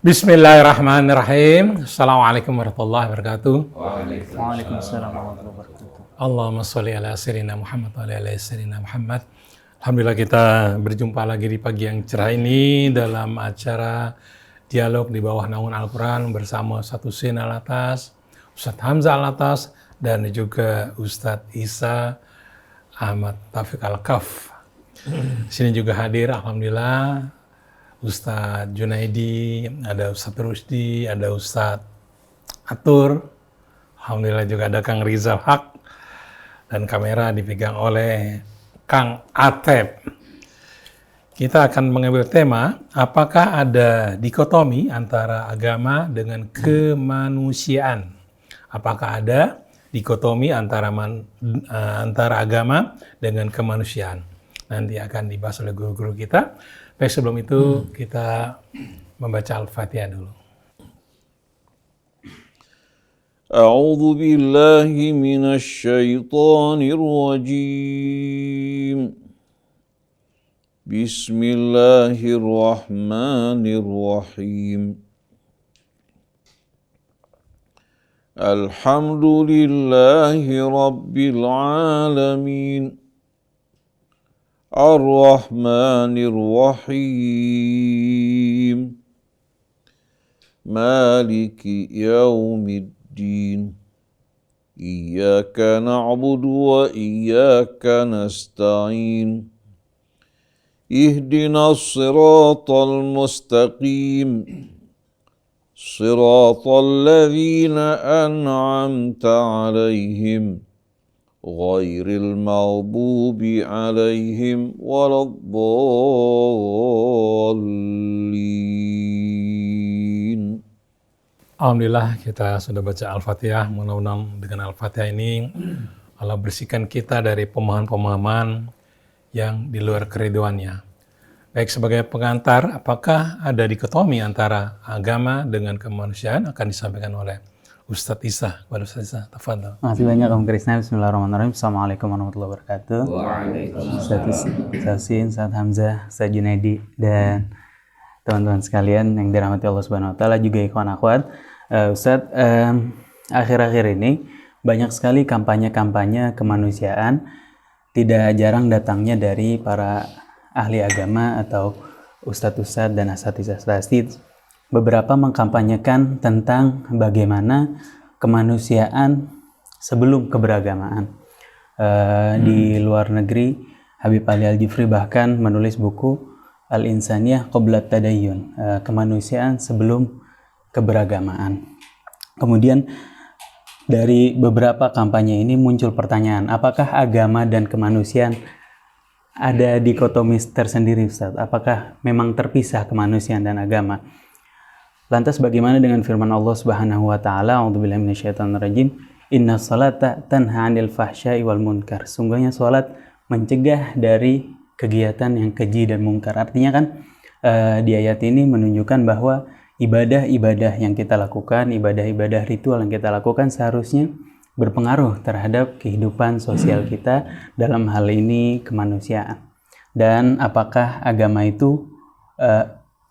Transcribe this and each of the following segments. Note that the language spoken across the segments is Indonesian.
Bismillahirrahmanirrahim. Assalamualaikum warahmatullahi wabarakatuh. Waalaikumsalam warahmatullahi wabarakatuh. Allahumma sholli ala sayyidina Muhammad wa ala sayyidina Muhammad. Alhamdulillah kita berjumpa lagi di pagi yang cerah ini dalam acara dialog di bawah naungan Al-Quran bersama Ustadz Husain Alatas, Ustadz Hamzah Alatas, dan juga Ustadz Isa Ahmad Taufik Al-Kaf. Di sini juga hadir, alhamdulillah, Ustadz Junaidi, ada Ustadz Rusdi, ada Ustadz Atur, alhamdulillah juga ada Kang Rizal Haq, dan kamera dipegang oleh Kang Atep. Kita akan mengambil tema, apakah ada dikotomi antara agama dengan kemanusiaan? Apakah ada dikotomi antara agama dengan kemanusiaan? Nanti akan dibahas oleh guru-guru kita. Baik, sebelum itu kita membaca Al-Fatihah dulu. A'udzu billahi minasy syaithanir rajim. Bismillahirrahmanirrahim. Alhamdulillahi rabbil alamin. Ar-Rahmanir-Rahim. Maliki yaumiddin. Iyyaka na'budu wa iyyaka nasta'in. Ihdinas siratal mustaqim. Siratal ladzina an'amta 'alaihim. Ghairil maghdubi alaihim waladdallin. Alhamdulillah kita sudah baca Al-Fatihah. Mudah-mudahan dengan Al-Fatihah ini Allah bersihkan kita dari pemahaman-pemahaman yang di luar keriduannya. Baik, sebagai pengantar, apakah ada dikotomi antara agama dengan kemanusiaan akan disampaikan oleh Ustadz Isa. Kepada Ustadz Isa, tafadhol. Terima kasih banyak Om Krisna. Bismillahirrahmanirrahim. Assalamualaikum warahmatullahi wabarakatuh. Ustadz Husain, Ustadz Hamzah, Ustadz Junaidi, dan teman-teman sekalian yang dirahmati Allah Subhanahu Wa Taala, juga ikhwan akhwat. Ustadz, akhir-akhir ini banyak sekali kampanye-kampanye kemanusiaan, tidak jarang datangnya dari para ahli agama atau ustadz-ustadz dan asatidz-asatidz. Beberapa mengkampanyekan tentang bagaimana kemanusiaan sebelum keberagamaan. Di luar negeri, Habib Ali Al-Jufri bahkan menulis buku Al-Insaniyah Qabla Tadayyun, kemanusiaan sebelum keberagamaan. Kemudian dari beberapa kampanye ini muncul pertanyaan, apakah agama dan kemanusiaan ada dikotomi tersendiri, Ustaz? Apakah memang terpisah kemanusiaan dan agama? Lantas bagaimana dengan firman Allah Subhanahu wa taala, a'udzubillahi minasyaitonirrajim, innas salata tanha 'anil fahsya'i wal munkar. Sungguhnya salat mencegah dari kegiatan yang keji dan mungkar. Artinya kan di ayat ini menunjukkan bahwa ibadah-ibadah yang kita lakukan, ibadah-ibadah ritual yang kita lakukan seharusnya berpengaruh terhadap kehidupan sosial kita, dalam hal ini kemanusiaan. Dan apakah agama itu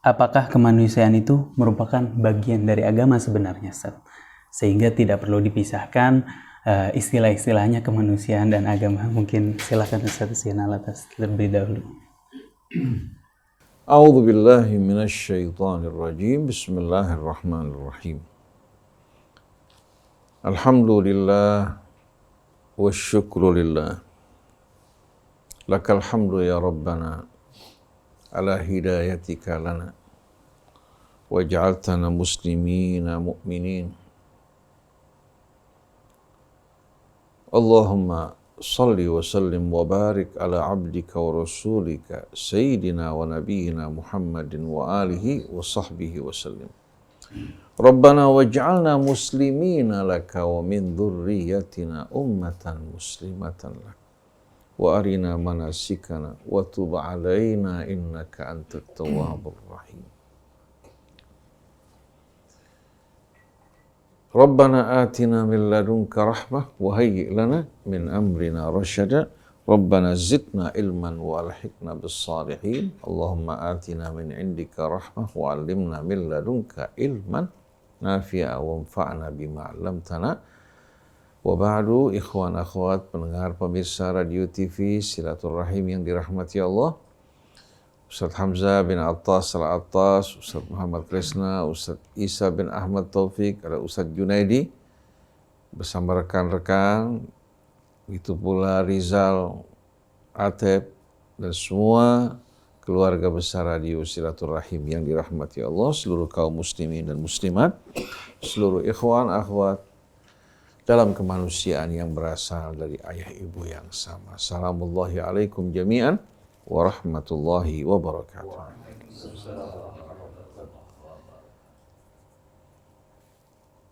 apakah kemanusiaan itu merupakan bagian dari agama sebenarnya, Ustaz? Sehingga tidak perlu dipisahkan istilah-istilahnya kemanusiaan dan agama. Mungkin silakan Ustaz Husain Alatas terlebih dahulu. A'udzu billahi minasy syaithanir rajim. Bismillahirrahmanirrahim. Alhamdulillah wasyukru lillah. Lakal hamdu ya Rabbana ala hidayatika lana waj'altana muslimina mu'minin. Allahumma salli wa sallim wa barik ala abdika wa rasulika sayyidina wa nabiyyina Muhammadin wa alihi wa sahbihi wa sallim. Rabbana waj'alna muslimina laka wa min dhurriyyatina ummatan muslimatan lak wa arina manasikana wa tub alaina innaka antat tawwabur rahim. Rabbana atina min ladunka rahmah wa hayyi' lana min amrina rasyada Rabbana zidna ilman wa alhiqna bis salihin. Allahumma atina min indika rahmah wa 'allimna min ladunka ilman nafi'a wa anfa'na bima 'allamtana. Wa ba'du, ikhwan akhwat pendengar pemirsa Radio TV Silaturahim yang dirahmati Allah. Ustaz Hamzah bin Attas Al-Attas, Ustaz Muhammad Kresna, Ustaz Isa bin Ahmad Taufik, ada Ustaz Junaidi bersama rekan-rekan, itu pula Rizal, Ateb, dan semua keluarga besar Radio Silaturahim yang dirahmati Allah, seluruh kaum muslimin dan muslimat, seluruh ikhwan akhwat dalam kemanusiaan yang berasal dari ayah ibu yang sama. Assalamullahi alaikum jami'an warahmatullahi wabarakatuh.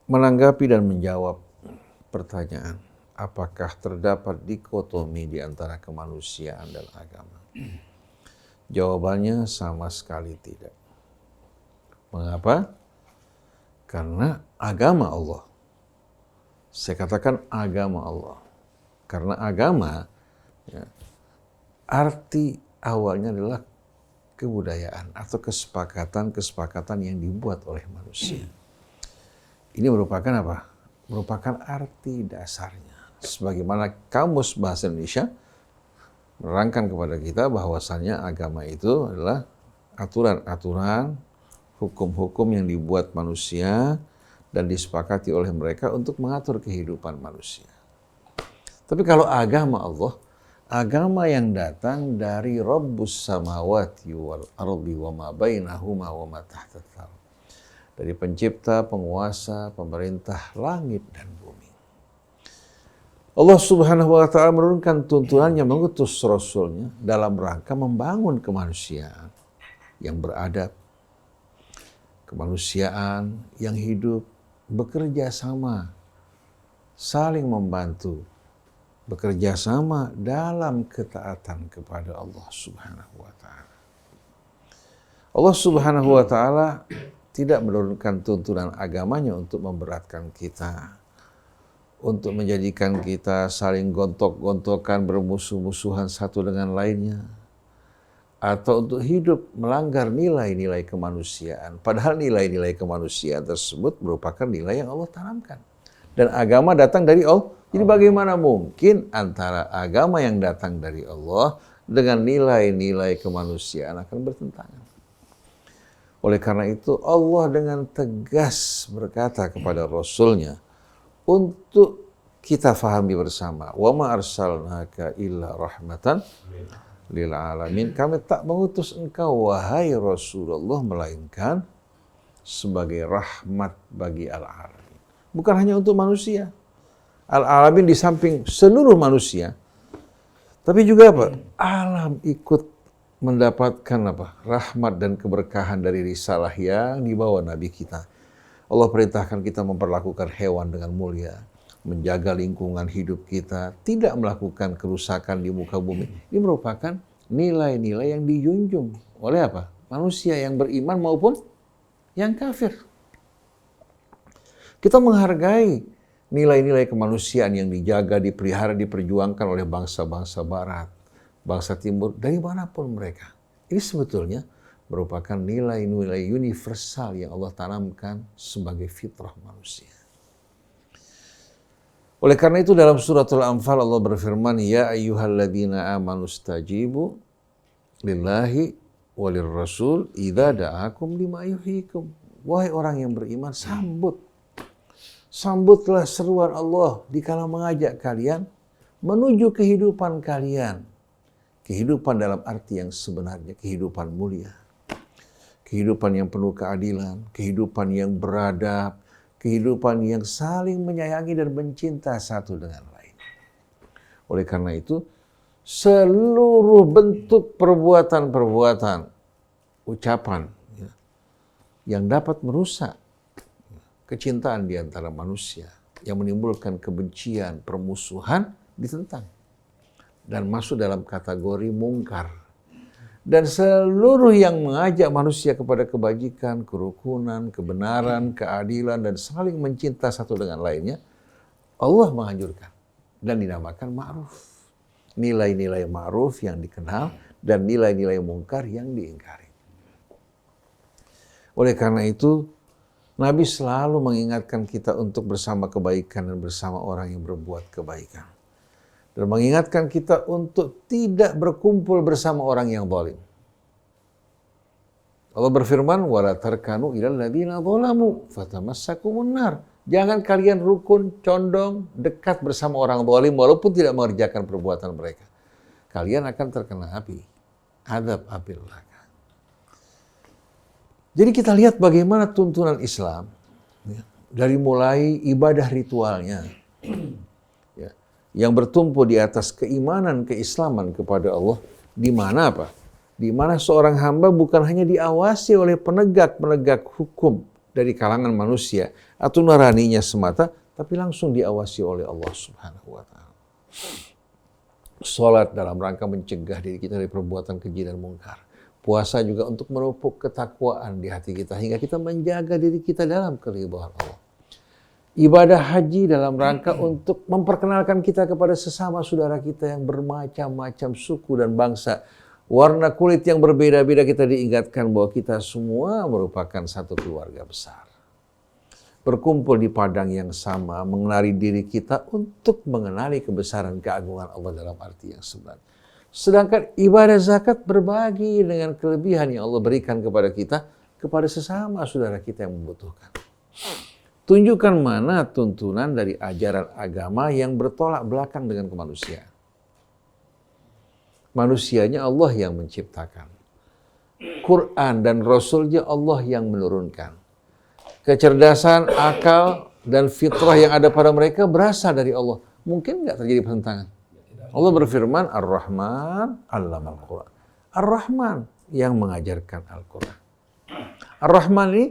Menanggapi dan menjawab pertanyaan, apakah terdapat dikotomi di antara kemanusiaan dan agama? Jawabannya sama sekali tidak. Mengapa? Karena agama Allah. Saya katakan agama Allah. Karena agama, ya, arti awalnya adalah kebudayaan atau kesepakatan yang dibuat oleh manusia. Ini merupakan apa? Merupakan arti dasarnya. Sebagaimana Kamus Bahasa Indonesia menerangkan kepada kita bahwasannya agama itu adalah aturan-aturan, hukum-hukum yang dibuat manusia dan disepakati oleh mereka untuk mengatur kehidupan manusia. Tapi kalau agama Allah, agama yang datang dari Rabbus samawati wal ardi wa ma bainahuma wa ma tahta tsar. Dari pencipta, penguasa, pemerintah langit dan bumi. Allah Subhanahu wa ta'ala menurunkan tuntunannya, mengutus Rasulnya dalam rangka membangun kemanusiaan yang beradab, kemanusiaan yang hidup, bekerja sama, saling membantu, bekerja sama dalam ketaatan kepada Allah Subhanahu wa ta'ala. Allah Subhanahu wa ta'ala tidak menurunkan tuntunan agamanya untuk memberatkan kita, untuk menjadikan kita saling gontok-gontokan, bermusuh-musuhan satu dengan lainnya, atau untuk hidup melanggar nilai-nilai kemanusiaan. Padahal nilai-nilai kemanusiaan tersebut merupakan nilai yang Allah tanamkan. Dan agama datang dari Allah. Jadi bagaimana mungkin antara agama yang datang dari Allah dengan nilai-nilai kemanusiaan akan bertentangan? Oleh karena itu Allah dengan tegas berkata kepada Rasulnya untuk kita fahami bersama, wa ma arsalnaka illa rahmatan lil alamin. Kami tak mengutus engkau wahai Rasulullah melainkan sebagai rahmat bagi al-alamin. Bukan hanya untuk manusia. Al-alamin di samping seluruh manusia, tapi juga apa? Alam ikut mendapatkan apa? Rahmat dan keberkahan dari risalah yang dibawa Nabi kita. Allah perintahkan kita memperlakukan hewan dengan mulia, menjaga lingkungan hidup kita, tidak melakukan kerusakan di muka bumi. Ini merupakan nilai-nilai yang dijunjung oleh apa? Manusia yang beriman maupun yang kafir. Kita menghargai nilai-nilai kemanusiaan yang dijaga, dipelihara, diperjuangkan oleh bangsa-bangsa barat, bangsa timur, dari manapun mereka. Ini sebetulnya merupakan nilai-nilai universal yang Allah tanamkan sebagai fitrah manusia. Oleh karena itu dalam suratul Anfal Allah berfirman, ya ayyuhalladzina amanu stajibu lillahi walir rasul idza da'akum lima yuhyikum. Wahai orang yang beriman, sambutlah seruan Allah dikala mengajak kalian menuju kehidupan kalian. Kehidupan dalam arti yang sebenarnya, kehidupan mulia. Kehidupan yang penuh keadilan, kehidupan yang beradab, kehidupan yang saling menyayangi dan mencinta satu dengan lain. Oleh karena itu, seluruh bentuk perbuatan-perbuatan, ucapan yang dapat merusak kecintaan di antara manusia, yang menimbulkan kebencian, permusuhan, ditentang dan masuk dalam kategori mungkar. Dan seluruh yang mengajak manusia kepada kebajikan, kerukunan, kebenaran, keadilan, dan saling mencinta satu dengan lainnya, Allah menganjurkan dan dinamakan ma'ruf. nilai-nilai ma'ruf yang dikenal dan nilai-nilai mungkar yang diingkari. Oleh karena itu, Nabi selalu mengingatkan kita untuk bersama kebaikan dan bersama orang yang berbuat kebaikan. Dan mengingatkan kita untuk tidak berkumpul bersama orang yang zalim. Allah berfirman, "Wala tarkanu ilal ladzina zalamu fatamassakumun nar." Jangan kalian rukun, condong, dekat bersama orang zalim walaupun tidak mengerjakan perbuatan mereka. Kalian akan terkena api, azab api neraka. Jadi kita lihat bagaimana tuntunan Islam ya, dari mulai ibadah ritualnya ya, yang bertumpu di atas keimanan, keislaman kepada Allah, di mana apa? Di mana seorang hamba bukan hanya diawasi oleh penegak-penegak hukum dari kalangan manusia atau nuraninya semata, tapi langsung diawasi oleh Allah Subhanahu wa taala. Salat dalam rangka mencegah diri kita dari perbuatan keji dan mungkar. Puasa juga untuk memupuk ketakwaan di hati kita hingga kita menjaga diri kita dalam keridhaan Allah. Ibadah haji dalam rangka untuk memperkenalkan kita kepada sesama saudara kita yang bermacam-macam suku dan bangsa. Warna kulit yang berbeda-beda, kita diingatkan bahwa kita semua merupakan satu keluarga besar. Berkumpul di padang yang sama, mengenali diri kita untuk mengenali kebesaran keagungan Allah dalam arti yang sebenarnya. Sedangkan ibadah zakat berbagi dengan kelebihan yang Allah berikan kepada kita, kepada sesama saudara kita yang membutuhkan. Tunjukkan mana tuntunan dari ajaran agama yang bertolak belakang dengan kemanusiaan. Manusianya Allah yang menciptakan. Quran dan Rasulnya Allah yang menurunkan. Kecerdasan, akal, dan fitrah yang ada pada mereka berasal dari Allah. Mungkin nggak terjadi pertentangan? Allah berfirman, Ar-Rahman, Allamal Quran. Ar-Rahman yang mengajarkan Al-Quran. Ar-Rahman ini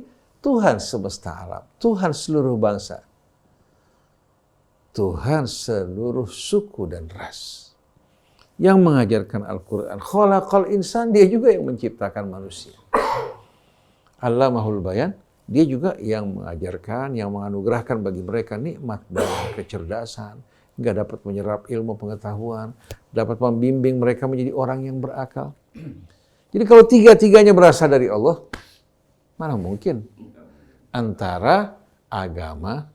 Tuhan semesta alam, Tuhan seluruh bangsa, Tuhan seluruh suku dan ras. Yang mengajarkan Al-Quran. Khalaqal insan, dia juga yang menciptakan manusia. Allamahul bayan, dia juga yang mengajarkan, yang menganugerahkan bagi mereka nikmat dan kecerdasan, hingga dapat menyerap ilmu pengetahuan, dapat membimbing mereka menjadi orang yang berakal. Jadi kalau tiga-tiganya berasal dari Allah, mana mungkin antara agama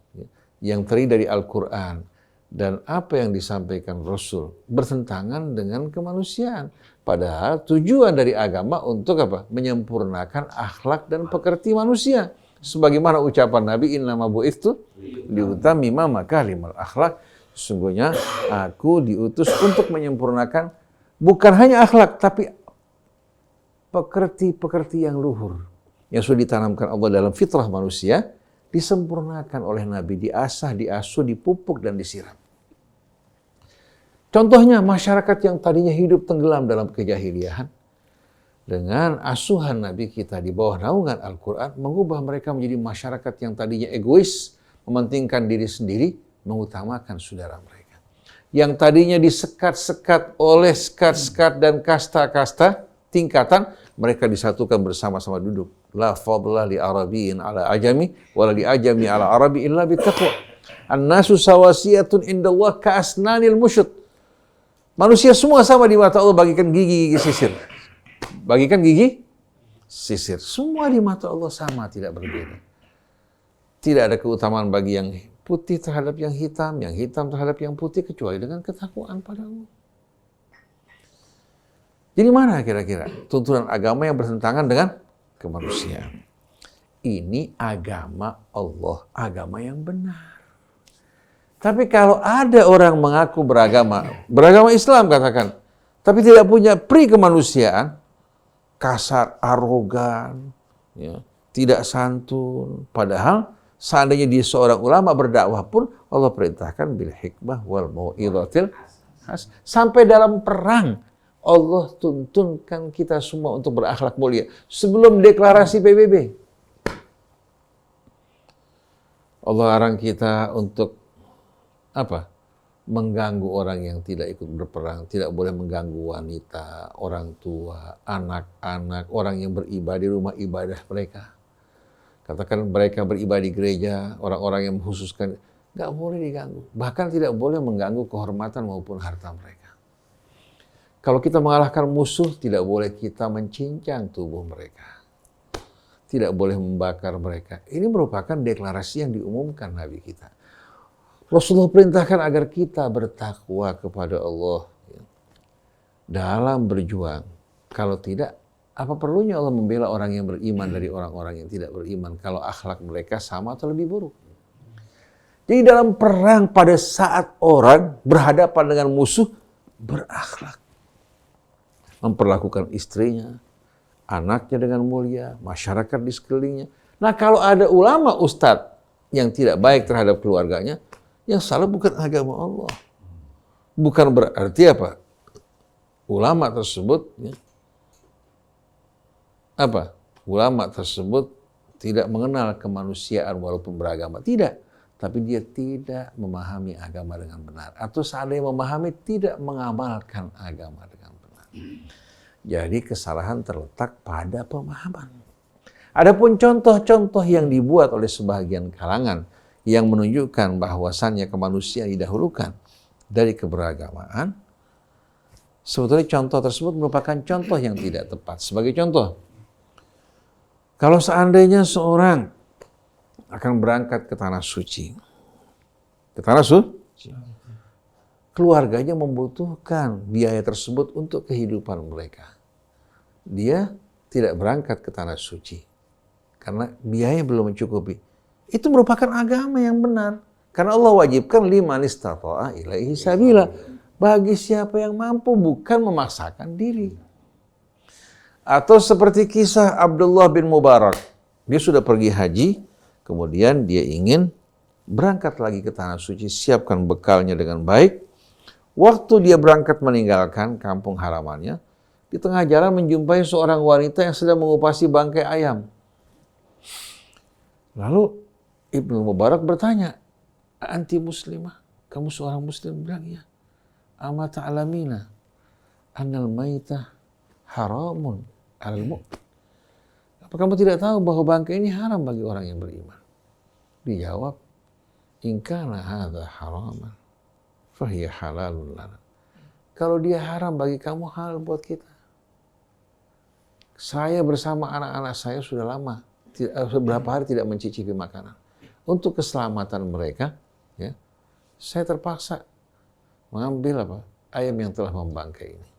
yang terdiri dari Al-Quran dan apa yang disampaikan Rasul bertentangan dengan kemanusiaan. Padahal tujuan dari agama untuk apa? Menyempurnakan akhlak dan pekerti manusia. Sebagaimana ucapan Nabi, innama bu'itsu liutammima makarimal akhlak. Sesungguhnya aku diutus untuk menyempurnakan bukan hanya akhlak, tapi pekerti-pekerti yang luhur. Yang sudah ditanamkan Allah dalam fitrah manusia, disempurnakan oleh Nabi, diasah, diasuh, dipupuk, dan disiram. Contohnya masyarakat yang tadinya hidup tenggelam dalam kejahiliahan, dengan asuhan Nabi kita di bawah naungan Al-Quran, mengubah mereka menjadi masyarakat yang tadinya egois, mementingkan diri sendiri, mengutamakan saudara mereka. Yang tadinya disekat-sekat oleh sekat-sekat dan kasta-kasta, tingkatan, mereka disatukan bersama-sama duduk. La fadla li arabiyyin ala ajami, wala li ajami ala arabi illa bittaqwa. An-nasu sawasiyatun indallah ka'asnanil musyud. Manusia semua sama di mata Allah, bagikan gigi-gigi sisir. Bagikan gigi sisir. Semua di mata Allah sama, tidak berbeda. Tidak ada keutamaan bagi yang putih terhadap yang hitam terhadap yang putih, kecuali dengan ketakwaan pada Allah. Jadi mana kira-kira tuntunan agama yang bertentangan dengan kemanusiaan? Ini agama Allah, agama yang benar. Tapi kalau ada orang mengaku beragama Islam katakan, tapi tidak punya pri kemanusiaan, kasar, arogan, ya, tidak santun, padahal seandainya dia seorang ulama berdakwah pun Allah perintahkan bil hikmah wal mau'izatil hasanah. Sampai dalam perang Allah tuntunkan kita semua untuk berakhlak mulia sebelum deklarasi PBB. Allah larang kita untuk apa? Mengganggu orang yang tidak ikut berperang, tidak boleh mengganggu wanita, orang tua, anak-anak, orang yang beribadah di rumah ibadah mereka. Katakan mereka beribadah di gereja, orang-orang yang mengkhususkan, nggak boleh diganggu. Bahkan tidak boleh mengganggu kehormatan maupun harta mereka. Kalau kita mengalahkan musuh, tidak boleh kita mencincang tubuh mereka. Tidak boleh membakar mereka. Ini merupakan deklarasi yang diumumkan Nabi kita. Rasulullah perintahkan agar kita bertakwa kepada Allah dalam berjuang. Kalau tidak, apa perlunya Allah membela orang yang beriman dari orang-orang yang tidak beriman kalau akhlak mereka sama atau lebih buruk? Jadi dalam perang pada saat orang berhadapan dengan musuh, berakhlak. Memperlakukan istrinya, anaknya dengan mulia, masyarakat di sekelilingnya. Nah kalau ada ulama ustadz yang tidak baik terhadap keluarganya, yang salah bukan agama Allah. Bukan berarti apa? Ulama tersebut, ulama tersebut tidak mengenal kemanusiaan walaupun beragama. Tidak. Tapi dia tidak memahami agama dengan benar. Atau seandainya memahami, tidak mengamalkan agama dengan benar. Jadi kesalahan terletak pada pemahaman. Adapun contoh-contoh yang dibuat oleh sebagian kalangan yang menunjukkan bahwasannya kemanusiaan didahulukan dari keberagamaan, sebetulnya contoh tersebut merupakan contoh yang tidak tepat. Sebagai contoh, kalau seandainya seorang akan berangkat ke tanah suci, keluarganya membutuhkan biaya tersebut untuk kehidupan mereka. Dia tidak berangkat ke tanah suci karena biaya belum mencukupi. Itu merupakan agama yang benar. Karena Allah wajibkan liman istata'a ilaihi sabila. Bagi siapa yang mampu, bukan memaksakan diri. Atau seperti kisah Abdullah bin Mubarak. Dia sudah pergi haji, kemudian dia ingin berangkat lagi ke tanah suci, siapkan bekalnya dengan baik. Waktu dia berangkat meninggalkan kampung halamannya, di tengah jalan menjumpai seorang wanita yang sedang mengupasi bangkai ayam. Lalu Ibnu Mubarak bertanya, "Anti muslimah? Kamu seorang muslim?" Bilang, "Ya." "Ama ta'lamina annal maitah haramun alal mu'min?" "Apa kamu tidak tahu bahwa bangkai ini haram bagi orang yang beriman?" Dijawab, "In kana hadza haraman fa hiya halalun lana." Kalau dia haram bagi kamu, halal buat kita. Saya bersama anak-anak saya sudah lama, beberapa hari tidak mencicipi makanan. Untuk keselamatan mereka, ya, saya terpaksa mengambil ayam yang telah membangkai ini.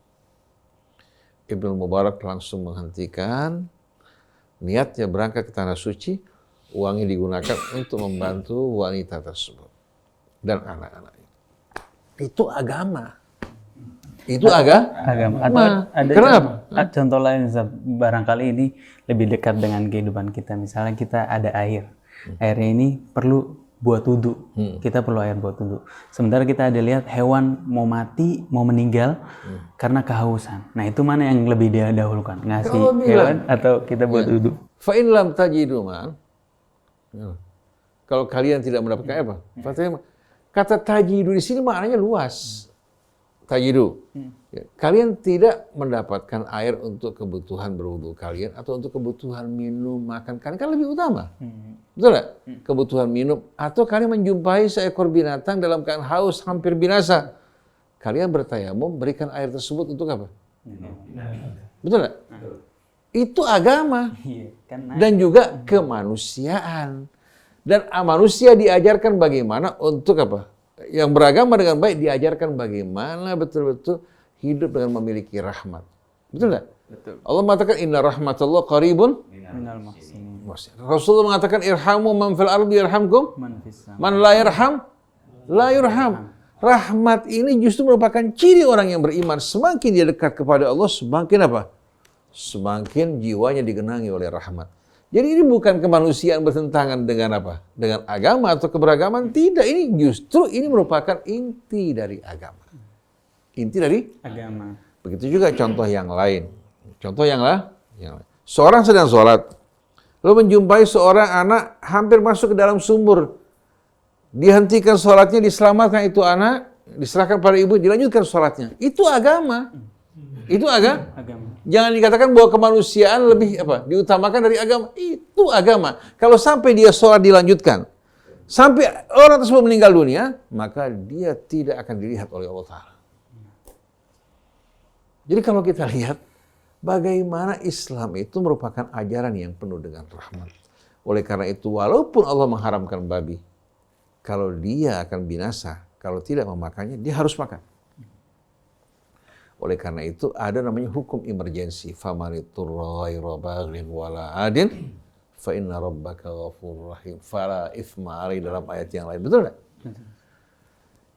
Ibnu Mubarak langsung menghentikan niatnya berangkat ke tanah suci, uangnya digunakan untuk membantu wanita tersebut dan anak-anaknya. Itu agama. Itu agama. Ada Kenapa? contoh lain, Ustaz. Barangkali ini lebih dekat dengan kehidupan kita. Misalnya kita ada air. Airnya ini perlu buat wudhu. Kita perlu air buat wudhu. Sementara kita ada lihat hewan mau mati, mau meninggal karena kehausan. Nah itu mana yang lebih dia dahulukan? Ngasih hewan atau kita buat wudhu? Fa in lam tajidu man. Kalau kalian tidak mendapatkan apa? Kata tajidu di sini maknanya luas. Tajidu. Kalian tidak mendapatkan air untuk kebutuhan berwudu kalian atau untuk kebutuhan minum, makan kalian kan lebih utama. Betul nggak? Kebutuhan minum atau kalian menjumpai seekor binatang dalam keadaan haus hampir binasa. Kalian bertayamum berikan air tersebut untuk apa? Betul nggak? Itu agama. Dan juga kemanusiaan. Dan manusia diajarkan bagaimana untuk apa? Yang beragama dengan baik diajarkan bagaimana betul-betul hidup dengan memiliki rahmat. Betul tak? Betul. Allah mengatakan inna rahmatullah qaribun Minal muhsinin. Rasulullah mengatakan irhamu man fil ardi yarhamkum man la yarham la yurham. Rahmat ini justru merupakan ciri orang yang beriman. Semakin dia dekat kepada Allah, semakin apa? Semakin jiwanya digenangi oleh rahmat. Jadi ini bukan kemanusiaan bertentangan dengan apa? Dengan agama atau keberagaman. Tidak, ini justru ini merupakan inti dari agama. Inti dari agama. Begitu juga contoh yang lain. Contoh yang lain. Seorang sedang sholat. Lalu menjumpai seorang anak hampir masuk ke dalam sumur. Dihentikan sholatnya, diselamatkan itu anak. Diserahkan pada ibu, dilanjutkan sholatnya. Itu agama. Itu agama. Jangan dikatakan bahwa kemanusiaan lebih diutamakan dari agama. Itu agama. Kalau sampai dia sholat dilanjutkan, sampai orang tersebut meninggal dunia, maka dia tidak akan dilihat oleh Allah Ta'ala. Jadi kalau kita lihat bagaimana Islam itu merupakan ajaran yang penuh dengan rahmat. Oleh karena itu, walaupun Allah mengharamkan babi, kalau dia akan binasa, kalau tidak memakannya, dia harus makan. Oleh karena itu, ada namanya hukum emergensi. Famaniturra ghairu baghin wala adin fa inna rabbaka ghafurur rahim. Fala itsma alaihi dalam ayat yang lain. Betul enggak?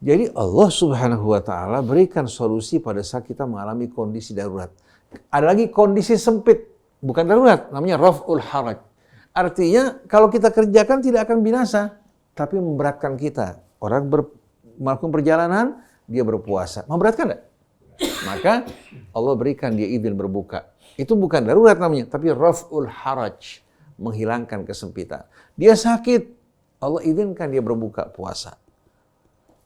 Jadi Allah Subhanahu wa taala berikan solusi pada saat kita mengalami kondisi darurat. Ada lagi kondisi sempit, bukan darurat, namanya raf'ul haraj. Artinya kalau kita kerjakan tidak akan binasa, tapi memberatkan kita. Orang melakukan perjalanan, dia berpuasa. Memberatkan enggak? Maka Allah berikan dia izin berbuka. Itu bukan darurat namanya, tapi raf'ul haraj, menghilangkan kesempitan. Dia sakit, Allah izinkan dia berbuka puasa.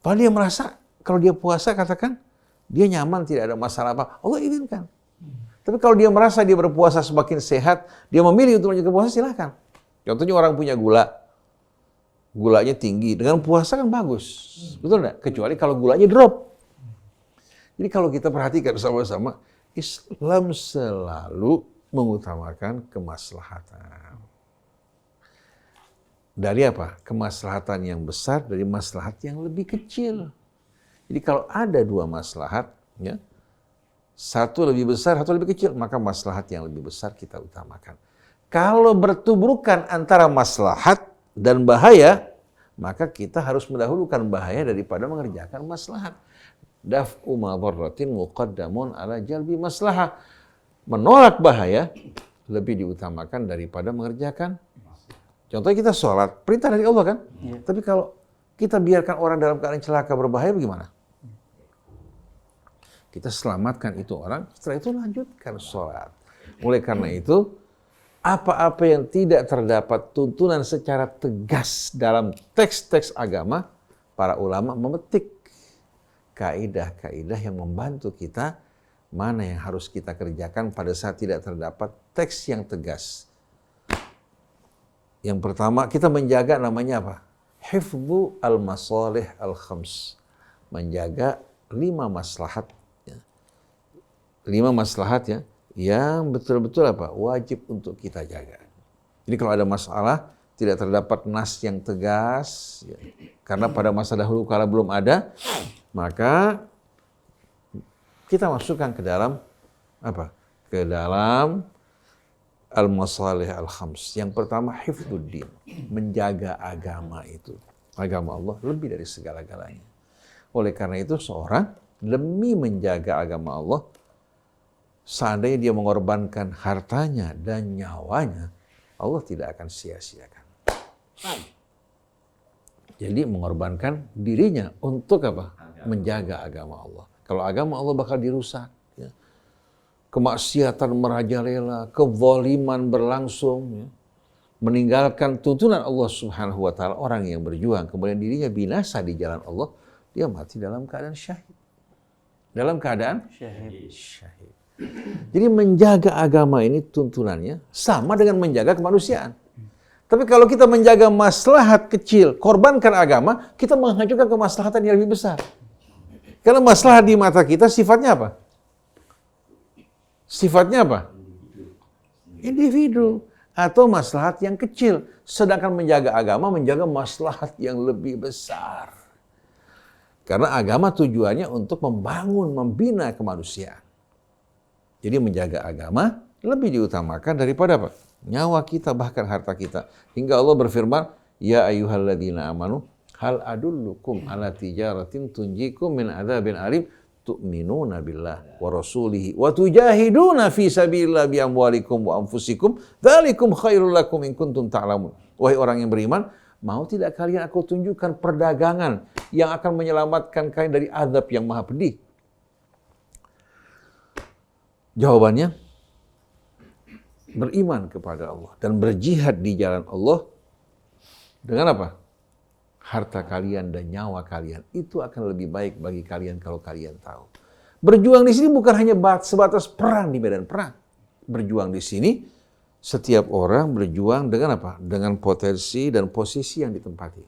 Padahal dia merasa kalau dia puasa, katakan dia nyaman, tidak ada masalah apa, Allah izinkan. Tapi kalau dia merasa dia berpuasa semakin sehat, dia memilih untuk lanjutkan puasa, silakan. Contohnya orang punya gulanya tinggi, dengan puasa kan bagus, betul enggak? Kecuali kalau gulanya drop. Jadi kalau kita perhatikan sama-sama, Islam selalu mengutamakan kemaslahatan. Dari apa? Kemaslahatan yang besar dari maslahat yang lebih kecil. Jadi kalau ada dua maslahat, ya, satu lebih besar, satu lebih kecil, maka maslahat yang lebih besar kita utamakan. Kalau bertubrukan antara maslahat dan bahaya, maka kita harus mendahulukan bahaya daripada mengerjakan maslahat. Daf'u madharratin muqaddamun ala jalbi maslahah. Menolak bahaya lebih diutamakan daripada mengerjakan. Contohnya kita sholat, perintah dari Allah kan? Ya. Tapi kalau kita biarkan orang dalam keadaan celaka berbahaya bagaimana? Kita selamatkan itu orang, setelah itu lanjutkan sholat. Oleh karena itu, apa-apa yang tidak terdapat tuntunan secara tegas dalam teks-teks agama, para ulama memetik kaidah-kaidah yang membantu kita mana yang harus kita kerjakan pada saat tidak terdapat teks yang tegas. Yang pertama, kita menjaga namanya apa? Hifdzu al-masalih al-khams. Menjaga 5 maslahat. 5 maslahat ya, yang betul-betul apa? Wajib untuk kita jaga. Jadi kalau ada masalah, tidak terdapat nas yang tegas, ya, karena pada masa dahulu kala belum ada, maka kita masukkan ke dalam apa? Ke dalam al-masalih al-khams. Yang pertama, hifdzuddin, menjaga agama itu. Agama Allah lebih dari segala-galanya. Oleh karena itu, seorang demi menjaga agama Allah, seandainya dia mengorbankan hartanya dan nyawanya, Allah tidak akan sia-siakan. Jadi mengorbankan dirinya untuk apa? Menjaga agama Allah. Kalau agama Allah bakal dirusak, ya. Kemaksiatan merajalela, kezaliman berlangsung, ya. Meninggalkan tuntunan Allah Subhanahu wa taala, orang yang berjuang kemudian dirinya binasa di jalan Allah, dia mati dalam keadaan syahid. Dalam keadaan syahid. Jadi menjaga agama ini tuntunannya sama dengan menjaga kemanusiaan. Tapi kalau kita menjaga maslahat kecil, korbankan agama, kita menghancurkan kemaslahatan yang lebih besar. Karena maslahat di mata kita sifatnya apa? Sifatnya apa? Individu. Atau maslahat yang kecil. Sedangkan menjaga agama, menjaga maslahat yang lebih besar. Karena agama tujuannya untuk membangun, membina kemanusiaan. Jadi menjaga agama lebih diutamakan daripada apa? Nyawa kita, bahkan harta kita. Hingga Allah berfirman, Ya ayyuhalladzina amanu, hal adullukum ala tijaratin tunjikum min adzabin alim, tu'minuna billah wa rasulihi wa tujahiduna fi sabilillah bi amwalikum wa anfusikum, dzalikum khairul lakum in kuntum ta'lamun. Wahai orang yang beriman, mau tidak kalian aku tunjukkan perdagangan yang akan menyelamatkan kalian dari azab yang maha pedih? Jawabannya, beriman kepada Allah dan berjihad di jalan Allah dengan apa? Harta kalian dan nyawa kalian. Itu akan lebih baik bagi kalian kalau kalian tahu. Berjuang di sini bukan hanya sebatas perang di medan perang. Berjuang di sini, setiap orang berjuang dengan apa? Dengan potensi dan posisi yang ditempati.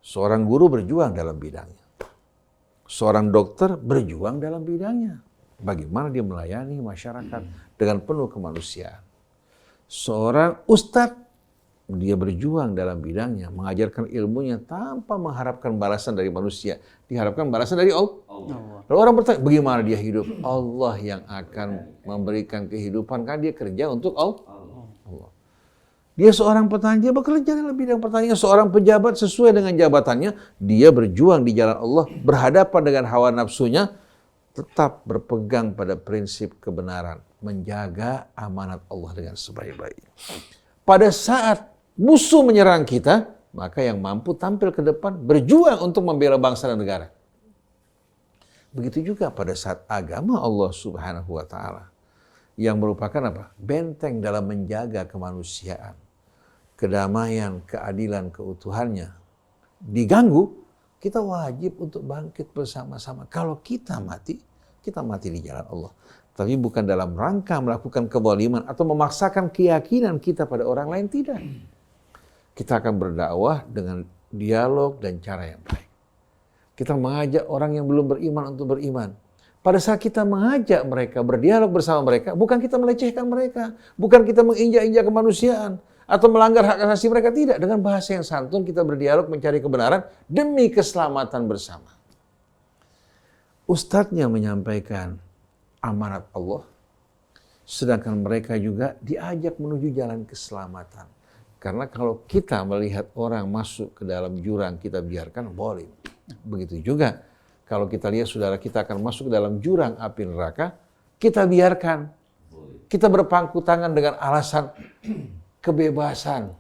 Seorang guru berjuang dalam bidangnya. Seorang dokter berjuang dalam bidangnya. bagaimana dia melayani masyarakat dengan penuh kemanusiaan. Seorang ustadz, dia berjuang dalam bidangnya, mengajarkan ilmunya tanpa mengharapkan balasan dari manusia, diharapkan balasan dari Allah. Lalu orang bertanya, bagaimana dia hidup? Allah yang akan memberikan kehidupan, kan dia kerja untuk Allah. Dia seorang petani, dia bekerja dalam bidang pertanian. Seorang pejabat sesuai dengan jabatannya, dia berjuang di jalan Allah, berhadapan dengan hawa nafsunya, tetap berpegang pada prinsip kebenaran, menjaga amanat Allah dengan sebaik-baiknya. Pada saat musuh menyerang kita, maka yang mampu tampil ke depan, berjuang untuk membela bangsa dan negara. Begitu juga pada saat agama Allah Subhanahu wa Ta'ala, yang merupakan apa? Benteng dalam menjaga kemanusiaan, kedamaian, keadilan, keutuhannya diganggu, kita wajib untuk bangkit bersama-sama. Kalau kita mati di jalan Allah. Tapi bukan dalam rangka melakukan kezaliman atau memaksakan keyakinan kita pada orang lain, tidak. Kita akan berdakwah dengan dialog dan cara yang baik. Kita mengajak orang yang belum beriman untuk beriman. Pada saat kita mengajak mereka, berdialog bersama mereka, bukan kita melecehkan mereka, bukan kita menginjak-injak kemanusiaan, atau melanggar hak asasi mereka, tidak. Dengan bahasa yang santun kita berdialog mencari kebenaran demi keselamatan bersama. Ustadznya menyampaikan amanat Allah, sedangkan mereka juga diajak menuju jalan keselamatan. Karena kalau kita melihat orang masuk ke dalam jurang, kita biarkan, boleh. Begitu juga kalau kita lihat saudara kita akan masuk ke dalam jurang api neraka, kita biarkan. Kita berpangku tangan dengan alasan kebebasan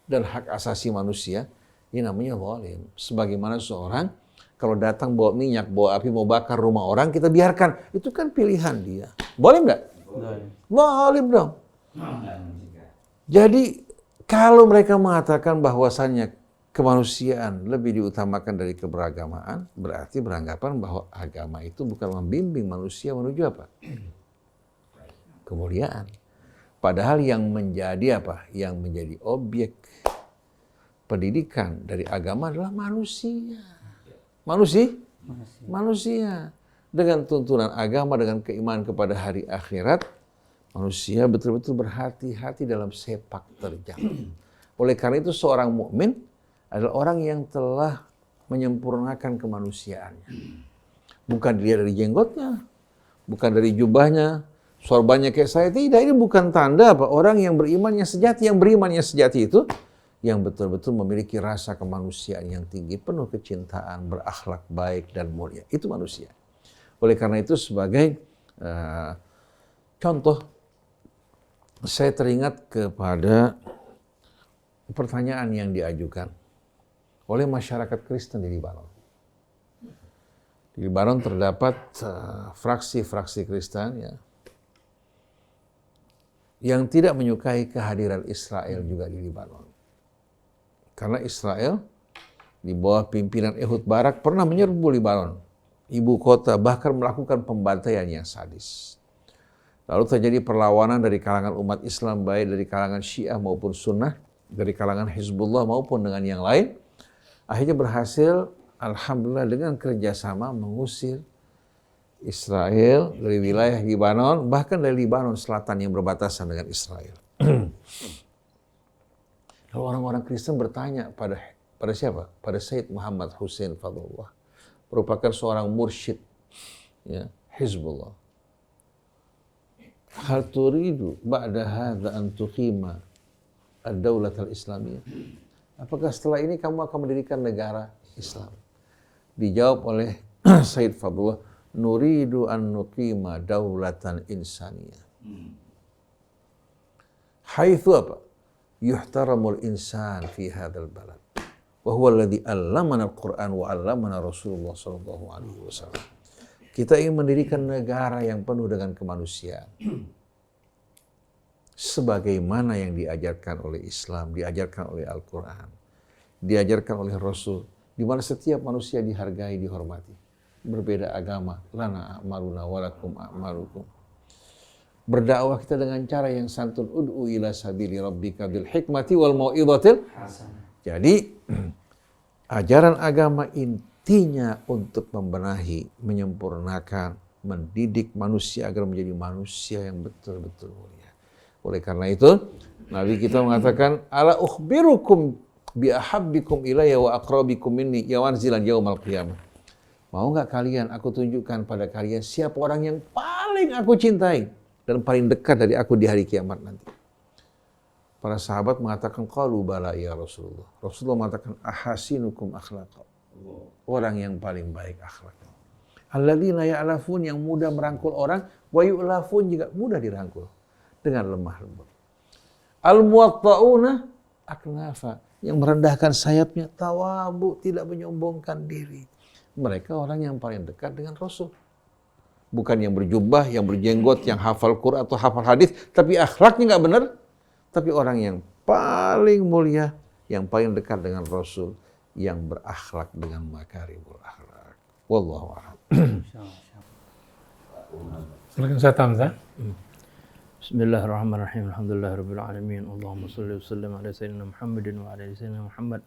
dan hak asasi manusia. Ini namanya zalim. Sebagaimana seorang kalau datang bawa minyak, bawa api, mau bakar rumah orang, kita biarkan. Itu kan pilihan dia. Boleh nggak? Zalim dong. Jadi kalau mereka mengatakan bahwasannya kemanusiaan lebih diutamakan dari keberagamaan, berarti beranggapan bahwa agama itu bukan membimbing manusia menuju apa? Kemuliaan. Padahal yang menjadi apa? Yang menjadi objek pendidikan dari agama adalah manusia. Manusia. Dengan tuntunan agama, dengan keimanan kepada hari akhirat, manusia betul-betul berhati-hati dalam sepak terjang. Oleh karena itu seorang mukmin adalah orang yang telah menyempurnakan kemanusiaannya. Bukan dilihat dari jenggotnya, bukan dari jubahnya, sorbannya kayak saya, tidak. Ini bukan tanda apa orang yang beriman yang sejati. Yang beriman yang sejati itu yang betul-betul memiliki rasa kemanusiaan yang tinggi, penuh kecintaan, berakhlak baik dan mulia. Itu manusia. Oleh karena itu sebagai contoh, saya teringat kepada pertanyaan yang diajukan oleh masyarakat Kristen di Libanon. Di Libanon terdapat fraksi-fraksi Kristen ya, yang tidak menyukai kehadiran Israel juga di Libanon. Karena Israel di bawah pimpinan Ehud Barak pernah menyerbu Libanon, ibu kota, bahkan melakukan pembantaian yang sadis. Lalu terjadi perlawanan dari kalangan umat Islam, baik dari kalangan Syiah maupun Sunnah, dari kalangan Hizbullah maupun dengan yang lain. Akhirnya berhasil, alhamdulillah, dengan kerjasama mengusir Israel dari wilayah Libanon, bahkan dari Libanon selatan yang berbatasan dengan Israel. Lalu orang-orang Kristen bertanya pada siapa? Pada Sayyid Muhammad Hussein Fadlullah, merupakan seorang mursyid ya, Hizbullah. Hal turidu ba'da hadza an tuqima ad-daulah al-islamiyah. Apakah setelah ini kamu akan mendirikan negara Islam? Dijawab oleh Sayyid Fadlullah, nuridu an nuqima daulatan insaniyah. Haitsu apa? Yuhtaramul insan fi hadzal balad. Wa huwa alladhi 'allamana al-Qur'an wa 'allamana Rasulullah sallallahu alaihi wasallam. Kita ingin mendirikan negara yang penuh dengan kemanusiaan. Sebagaimana yang diajarkan oleh Islam, diajarkan oleh Al-Quran, diajarkan oleh Rasul, di mana setiap manusia dihargai, dihormati. Berbeda agama, lana a'maluna walakum a'malukum. Berdakwah kita dengan cara yang santun, ud'u ila sabili rabbika bil hikmati wal mau'izatil hasanah. Jadi, ajaran agama intinya untuk membenahi, menyempurnakan, mendidik manusia agar menjadi manusia yang betul-betul mulia. Oleh karena itu, Nabi kita mengatakan, ala ukhbirukum bi ahabbikum ilayya wa aqrabikum minni yawanzilan yaumal qiyamah. Mau nggak kalian aku tunjukkan pada kalian siapa orang yang paling aku cintai dan paling dekat dari aku di hari kiamat nanti. Para sahabat mengatakan, qalu bala ya Rasulullah. Rasulullah mengatakan, ahasinukum akhlaqa. Orang yang paling baik akhlaknya. Alladzina ya'lafun, yang mudah merangkul orang, wa yu'lafun, juga mudah dirangkul dengan lemah lembut. Al-muwatta'una aknafa, yang merendahkan sayapnya, tawabu, tidak menyombongkan diri. Mereka orang yang paling dekat dengan Rasul. Bukan yang berjubah, yang berjenggot, yang hafal Quran atau hafal hadis, tapi akhlaknya nggak benar. Tapi orang yang paling mulia, yang paling dekat dengan Rasul, yang berakhlak dengan makarimul akhlak. Wallahu a'lam. Silakan Ustaz Hamzah. Bismillahirrahmanirrahim. Alhamdulillahirabbil alamin. Allahumma shalli wa sallim ala sayyidina Muhammadin wa ala ali sayyidina Muhammad.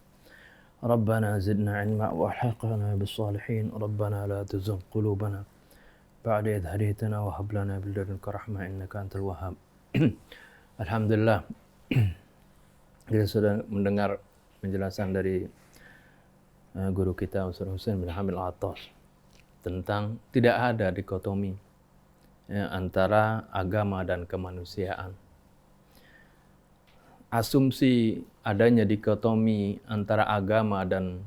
Rabbana zidna ilma wa alhiqna bis salihin. Rabbana la tuzigh qulubana ba'da idh hadaytana wa hab lana min ladunka rahmah innaka antal wahhab. Alhamdulillah. Kita sudah mendengar penjelasan dari guru kita Ustaz Husain bin Hamid Al-Attas tentang tidak ada dikotomi antara agama dan kemanusiaan. Asumsi adanya dikotomi antara agama dan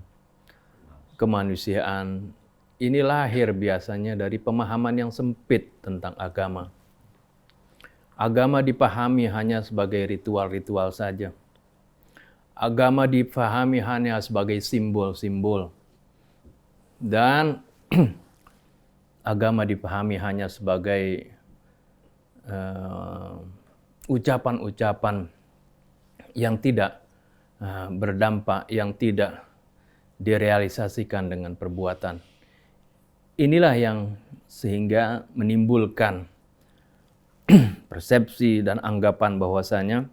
kemanusiaan ini lahir biasanya dari pemahaman yang sempit tentang agama. Agama dipahami hanya sebagai ritual-ritual saja. Agama dipahami hanya sebagai simbol-simbol. Dan agama dipahami hanya sebagai ucapan-ucapan yang tidak berdampak, yang tidak direalisasikan dengan perbuatan. Inilah yang sehingga menimbulkan persepsi dan anggapan bahwasanya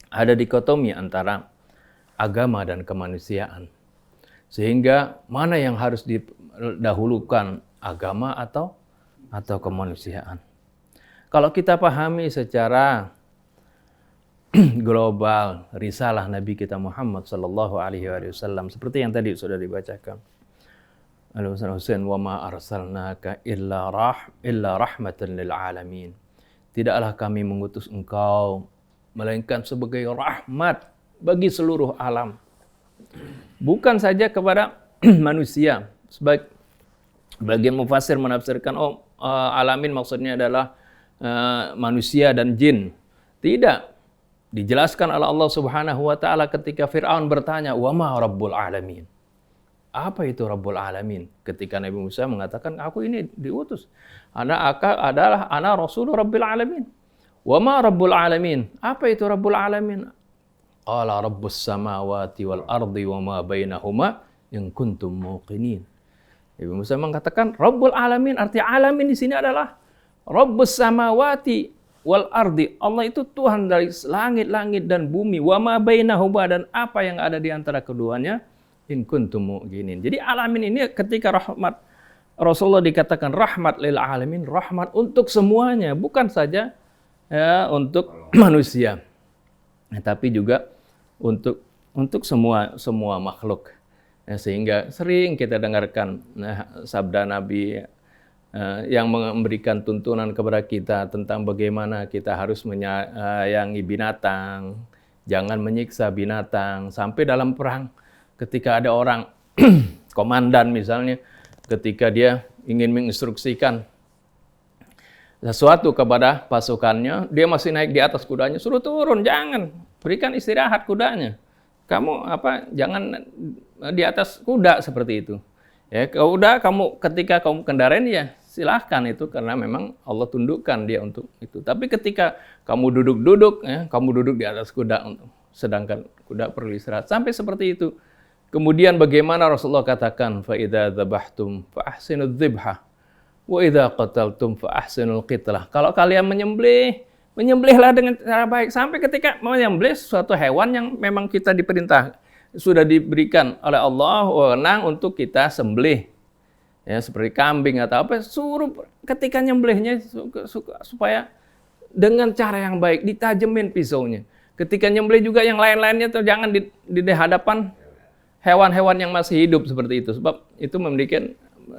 ada dikotomi antara agama dan kemanusiaan. Sehingga mana yang harus didahulukan, agama atau kemanusiaan. Kalau kita pahami secara global risalah Nabi kita Muhammad sallallahu alaihi wasallam seperti yang tadi sudah dibacakan. Al-Ustaz Husain, wa ma arsalnaka illa rahmatan lil alamin. Tidaklah kami mengutus engkau melainkan sebagai rahmat bagi seluruh alam. Bukan saja kepada manusia. Sebagian mufassir menafsirkan alamin maksudnya adalah manusia dan jin. Tidak. Dijelaskan oleh Allah Subhanahu wa taala ketika Firaun bertanya, "Wa ma rabbul alamin?" Apa itu Rabbul Alamin? Ketika Nabi Musa mengatakan, aku ini diutus. Ana Rasulur Rabbil Alamin. Wa ma Rabbul Alamin? Apa itu Rabbul Alamin? Qala Rabbus samawati wal ardi wa ma bainahuma in kuntum muqinin. Nabi Musa mengatakan Rabbul Alamin, arti alamin di sini adalah Rabbus samawati wal ardi. Allah itu Tuhan dari langit-langit dan bumi. Wa ma bainahuma, dan apa yang ada di antara keduanya. In kuntum mu'minin. Jadi alamin ini ketika rahmat Rasulullah dikatakan rahmat lil alamin, rahmat untuk semuanya, bukan saja untuk manusia, tapi juga untuk semua makhluk. Sehingga sering kita dengarkan sabda Nabi yang memberikan tuntunan kepada kita tentang bagaimana kita harus menyayangi binatang, jangan menyiksa binatang, sampai dalam perang. Ketika ada orang, komandan misalnya, ketika dia ingin menginstruksikan sesuatu kepada pasukannya, dia masih naik di atas kudanya, suruh turun, jangan, berikan istirahat kudanya. Kamu jangan di atas kuda seperti itu. Ya, kuda ketika kamu kendarain ya silahkan itu, karena memang Allah tundukkan dia untuk itu. Tapi ketika kamu duduk di atas kuda, sedangkan kuda perlu istirahat, sampai seperti itu. Kemudian bagaimana Rasulullah katakan, fa idza dzabhtum fa ahsinudz dzibhah wa idza qataltum fa ahsinul qitlah. Kalau kalian menyembelihlah dengan cara baik, sampai ketika menyembelih suatu hewan yang memang kita diperintah, sudah diberikan oleh Allah wewenang untuk kita sembelih. ya seperti kambing atau apa, suruh ketika nyembelihnya supaya dengan cara yang baik, ditajemin pisaunya. Ketika nyembelih juga yang lain-lainnya tuh jangan di hadapan hewan-hewan yang masih hidup seperti itu, sebab itu memberikan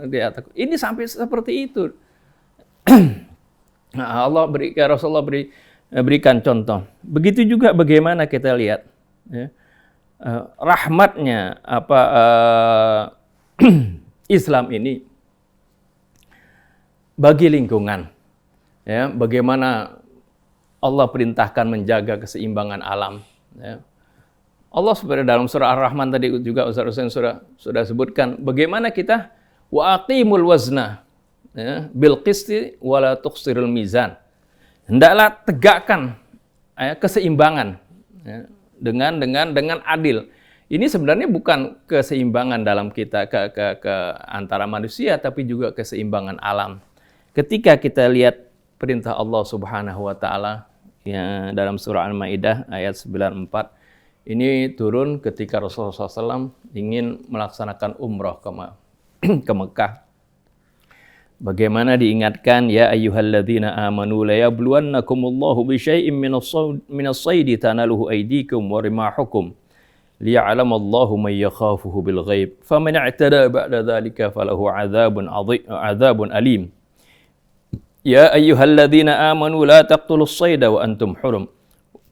dia. Ini sampai seperti itu. Nah, Rasulullah berikan contoh. Begitu juga bagaimana kita lihat ya, rahmatnya Islam ini bagi lingkungan. Ya, bagaimana Allah perintahkan menjaga keseimbangan alam. Ya. Allah sebenarnya dalam surah Ar-Rahman tadi juga Ustaz Husain sudah sebutkan bagaimana kita wa aqimul wazna ya, bil qisti wala tuqsirul mizan. Hendaklah tegakkan keseimbangan ya, dengan adil. Ini sebenarnya bukan keseimbangan dalam kita ke antara manusia, tapi juga keseimbangan alam. Ketika kita lihat perintah Allah Subhanahu wa taala ya, dalam surah Al-Maidah ayat 94, ini turun ketika Rasulullah SAW ingin melaksanakan umrah ke Mekah. Bagaimana diingatkan, ya ayyuhalladzina amanu la yabluwannakumullahu bisyai'im minas saydi tanaluhu aydikum wa rimahukum liya'lamallahu man yakhafuhu bil ghaib faman i'tada ba'da dzalika falahu 'adzabun alim. Ya ayyuhalladzina amanu la taqtulus sayda wa antum hurum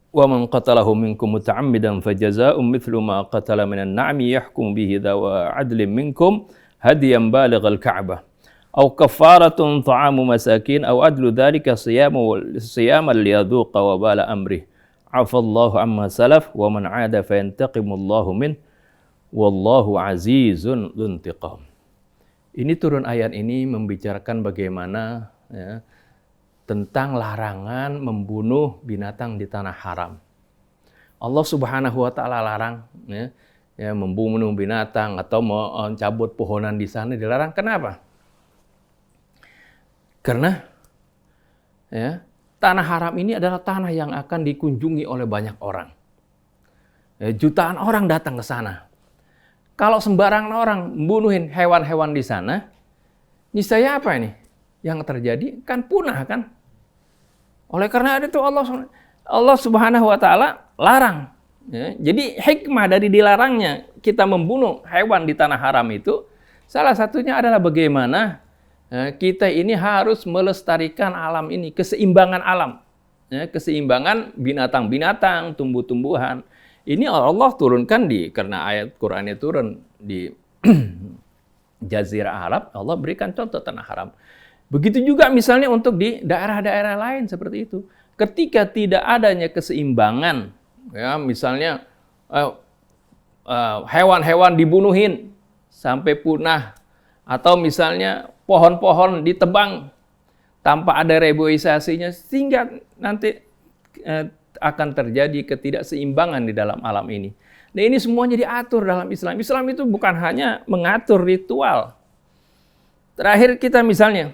wa man qatalahu minkum muta'ammidan fajaza'un mithlu ma qatala minan na'mi yahkum bihi dhawa 'adlin minkum hadiyan balighal ka'bah aw kafaratun ta'amu masakin aw adlu dzalika siyaman liyadhuqa wabala amrih afallahu amma salaf wa man 'ada fayantaqimullahu min wallahu 'azizun dzuntiqam. Ini turun ayat ini membicarakan bagaimana ya, tentang larangan membunuh binatang di tanah haram. Allah Subhanahu wa taala larang ya, membunuh binatang atau mencabut pohonan di sana dilarang. Kenapa? Karena ya, tanah haram ini adalah tanah yang akan dikunjungi oleh banyak orang. Ya, jutaan orang datang ke sana. Kalau sembarangan orang membunuhin hewan-hewan di sana, niscaya apa ini? Yang terjadi kan punah kan? Oleh karena itu Allah Subhanahu wa taala larang. Ya, jadi hikmah dari dilarangnya kita membunuh hewan di tanah haram itu salah satunya adalah bagaimana kita ini harus melestarikan alam ini, keseimbangan alam. Ya, keseimbangan binatang-binatang, tumbuh-tumbuhan. Ini Allah turunkan karena ayat Qur'annya turun di Jazirah Arab, Allah berikan contoh tanah haram. Begitu juga misalnya untuk di daerah-daerah lain seperti itu. Ketika tidak adanya keseimbangan, ya misalnya hewan-hewan dibunuhin sampai punah, atau misalnya pohon-pohon ditebang tanpa ada reboisasinya, sehingga nanti akan terjadi ketidakseimbangan di dalam alam ini. Nah ini semuanya diatur dalam Islam. Islam itu bukan hanya mengatur ritual. Terakhir kita misalnya,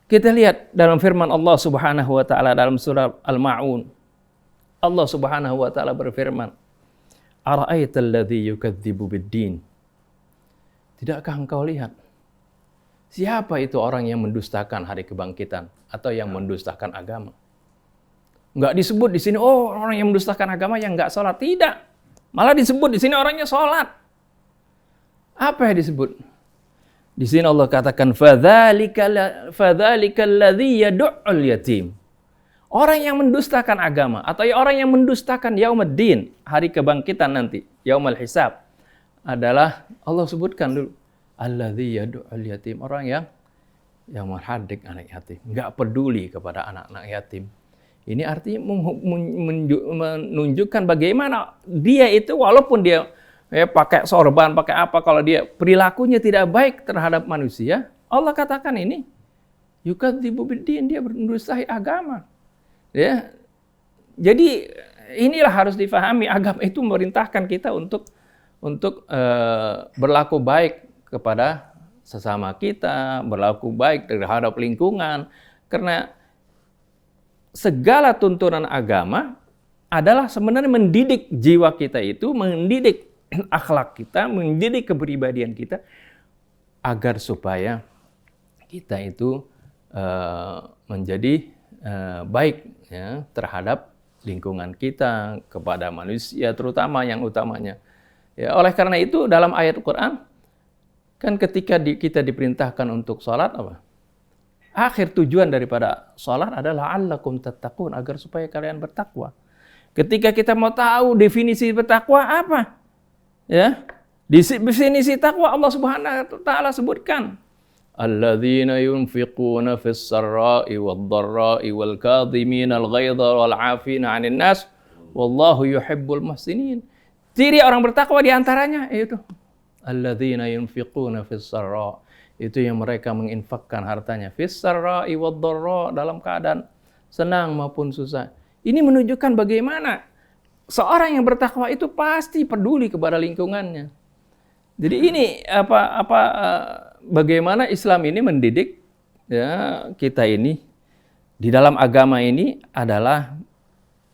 kita lihat dalam firman Allah Subhanahu wa taala dalam surah Al-Ma'un. Allah Subhanahu wa taala berfirman, "Ara'aital ladzi yukadzibu bid-din?" Tidakkah engkau lihat siapa itu orang yang mendustakan hari kebangkitan atau yang mendustakan agama? Enggak disebut di sini orang yang mendustakan agama yang enggak sholat, tidak. Malah disebut di sini orangnya sholat. Apa yang disebut? Di sini Allah katakan fadzalika alladzi yad'ul yatim. Orang yang mendustakan agama atau orang yang mendustakan yaumuddin, hari kebangkitan nanti, yaumul hisab, adalah Allah sebutkan dulu alladzi yad'ul yatim, orang yang menghadik anak yatim, enggak peduli kepada anak-anak yatim. Ini artinya menunjukkan bagaimana dia itu walaupun dia pakai sorban, pakai apa, kalau dia perilakunya tidak baik terhadap manusia, Allah katakan ini yukadzibu bid-din, dia mendustai agama. Ya. Jadi inilah harus difahami, agama itu memerintahkan kita untuk berlaku baik kepada sesama kita, berlaku baik terhadap lingkungan, karena segala tuntunan agama adalah sebenarnya mendidik jiwa kita itu, mendidik akhlak kita, mendidik kepribadian kita agar supaya kita itu menjadi baik ya, terhadap lingkungan kita, kepada manusia terutama yang utamanya. Ya, oleh karena itu dalam ayat Quran kan ketika kita diperintahkan untuk sholat apa? Akhir tujuan daripada sholat adalah la'allakum tattaqun, agar supaya kalian bertakwa. Ketika kita mau tahu definisi bertakwa apa? Ya, definisi takwa Allah Subhanahu wa taala sebutkan, alladzina yunfiquna fis sarra'i wad dharra'i wal kadhimina al ghaidha wal 'afina 'anil nas wallahu yuhibbul muhsinin. Ciri orang bertakwa di antaranya yaitu alladzina yunfiquna fis sarra', itu yang mereka menginfakkan hartanya fis sarra'i wad dharra', dalam keadaan senang maupun susah. Ini menunjukkan bagaimana seorang yang bertakwa itu pasti peduli kepada lingkungannya. Jadi ini bagaimana Islam ini mendidik ya, kita ini di dalam agama ini adalah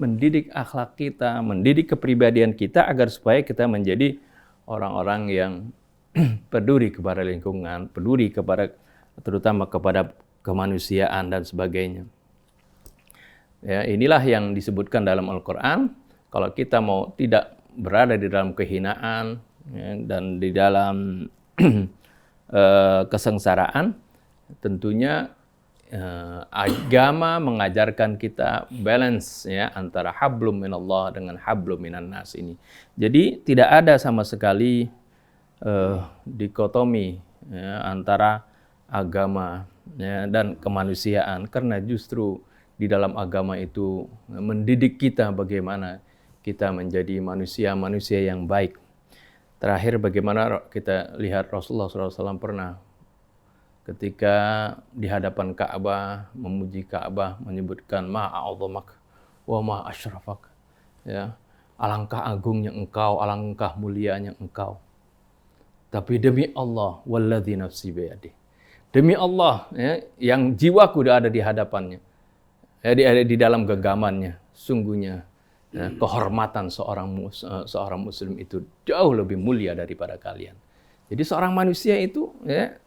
mendidik akhlak kita, mendidik kepribadian kita agar supaya kita menjadi orang-orang yang peduli kepada lingkungan, peduli kepada terutama kepada kemanusiaan dan sebagainya. Ya, inilah yang disebutkan dalam Al-Quran. Kalau kita mau tidak berada di dalam kehinaan ya, dan di dalam kesengsaraan, tentunya agama mengajarkan kita balance ya, antara hablum minallah dengan hablum minan nas ini. Jadi tidak ada sama sekali dikotomi ya, antara agama ya, dan kemanusiaan, karena justru di dalam agama itu mendidik kita bagaimana kita menjadi manusia-manusia yang baik. Terakhir bagaimana kita lihat Rasulullah SAW pernah ketika di hadapan Ka'bah, memuji Ka'bah, menyebutkan ma'a'udhamak wa ma'asyrafak. Ya, alangkah agungnya engkau, alangkah mulianya engkau. Tapi demi Allah, walladzi nafsi biyadih. Demi Allah ya, yang jiwaku ada di hadapannya. Di dalam genggamannya, sungguhnya ya, kehormatan seorang muslim itu jauh lebih mulia daripada kalian. Jadi seorang manusia itu ya,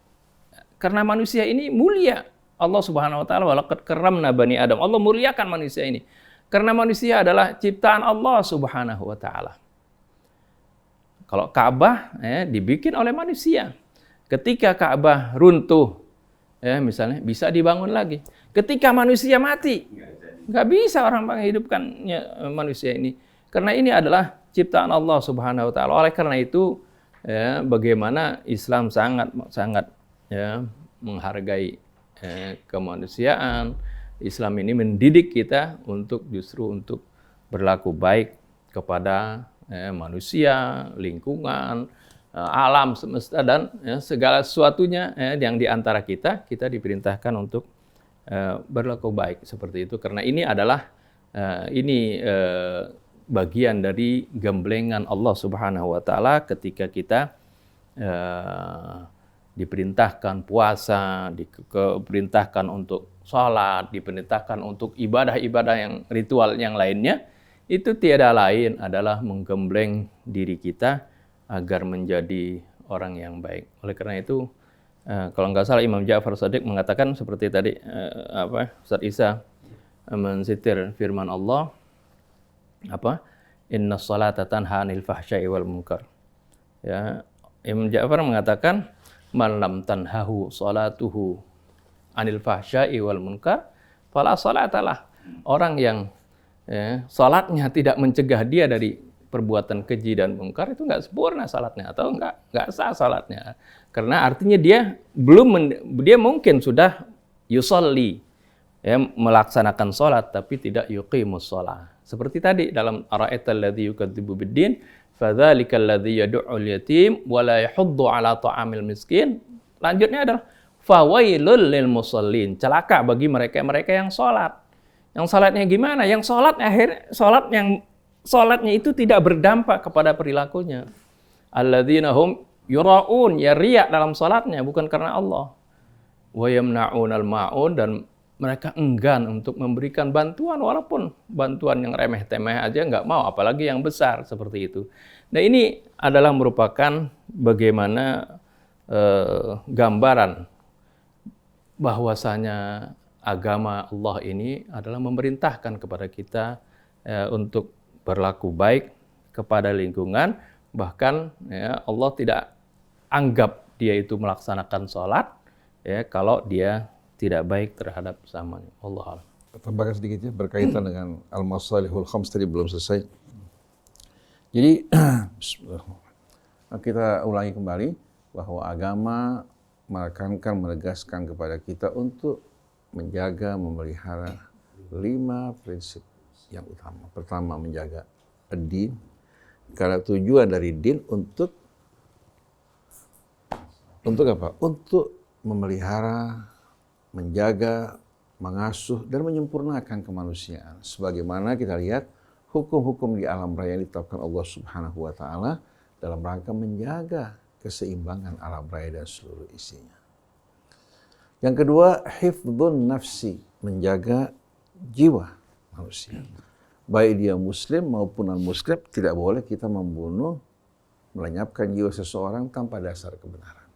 karena manusia ini mulia, Allah Subhanahu wa taala walaqad karramna bani Adam. Allah muliakan manusia ini karena manusia adalah ciptaan Allah Subhanahu wa taala. Kalau Ka'bah ya, dibikin oleh manusia. Ketika Ka'bah runtuh ya, misalnya bisa dibangun lagi. Ketika manusia mati, nggak bisa orang menghidupkannya manusia ini. Karena ini adalah ciptaan Allah Subhanahu wa taala. Oleh karena itu, ya, bagaimana Islam sangat ya, menghargai kemanusiaan. Islam ini mendidik kita justru untuk berlaku baik kepada manusia, lingkungan, alam semesta dan ya, segala sesuatunya yang di antara kita diperintahkan untuk berlaku baik seperti itu, karena ini adalah bagian dari gemblengan Allah Subhanahu wa taala ketika kita diperintahkan puasa, diperintahkan untuk sholat, diperintahkan untuk ibadah-ibadah yang ritual yang lainnya, itu tiada lain adalah menggembleng diri kita agar menjadi orang yang baik. Oleh karena itu, kalau nggak salah Imam Ja'far Shadiq mengatakan seperti tadi Ustaz Isa mensitir firman Allah inna sholata tanha 'anil fahsya'i wal munkar. Ya, Imam Ja'far mengatakan man lam tanhahu sholatuhu 'anil fahsya'i wal munkar fala sholatalah. Orang yang salatnya tidak mencegah dia dari perbuatan keji dan mungkar, itu nggak sempurna salatnya atau nggak sah salatnya. Karena artinya dia mungkin sudah yusolli ya, melaksanakan salat tapi tidak yuqimus shalah. Seperti tadi dalam ara'aital ladzi yukadzibu biddin fadzalikal ladzi yad'ul yatim wa la yahuddu 'ala ta'amil miskin. Lanjutnya adalah fawailul lil musallin. Celaka bagi mereka yang salat. Yang salatnya gimana? Yang salatnya itu tidak berdampak kepada perilakunya. Alladzina hum yura'un, ya riya dalam salatnya bukan karena Allah. Wa yamna'unal ma'un, dan mereka enggan untuk memberikan bantuan walaupun bantuan yang remeh-temeh aja nggak mau, apalagi yang besar seperti itu. Nah, ini adalah merupakan bagaimana gambaran bahwasanya agama Allah ini adalah memerintahkan kepada kita untuk berlaku baik kepada lingkungan, bahkan ya, Allah tidak anggap dia itu melaksanakan sholat ya kalau dia tidak baik terhadap sesamanya. Allah. Tambahkan sedikit ya, berkaitan dengan al-masalihul khams tadi belum selesai. Jadi kita ulangi kembali bahwa agama menegaskan kepada kita untuk menjaga, memelihara 5 prinsip yang utama. Pertama, menjaga ad-din, karena tujuan dari din untuk apa? Untuk memelihara, menjaga, mengasuh, dan menyempurnakan kemanusiaan. Sebagaimana kita lihat hukum-hukum di alam raya yang ditetapkan Allah Subhanahu wa Ta'ala dalam rangka menjaga keseimbangan alam raya dan seluruh isinya. Yang kedua, hifdzun nafsi, menjaga jiwa manusia. Baik dia muslim maupun non-muslim, tidak boleh kita membunuh, melenyapkan jiwa seseorang tanpa dasar kebenaran.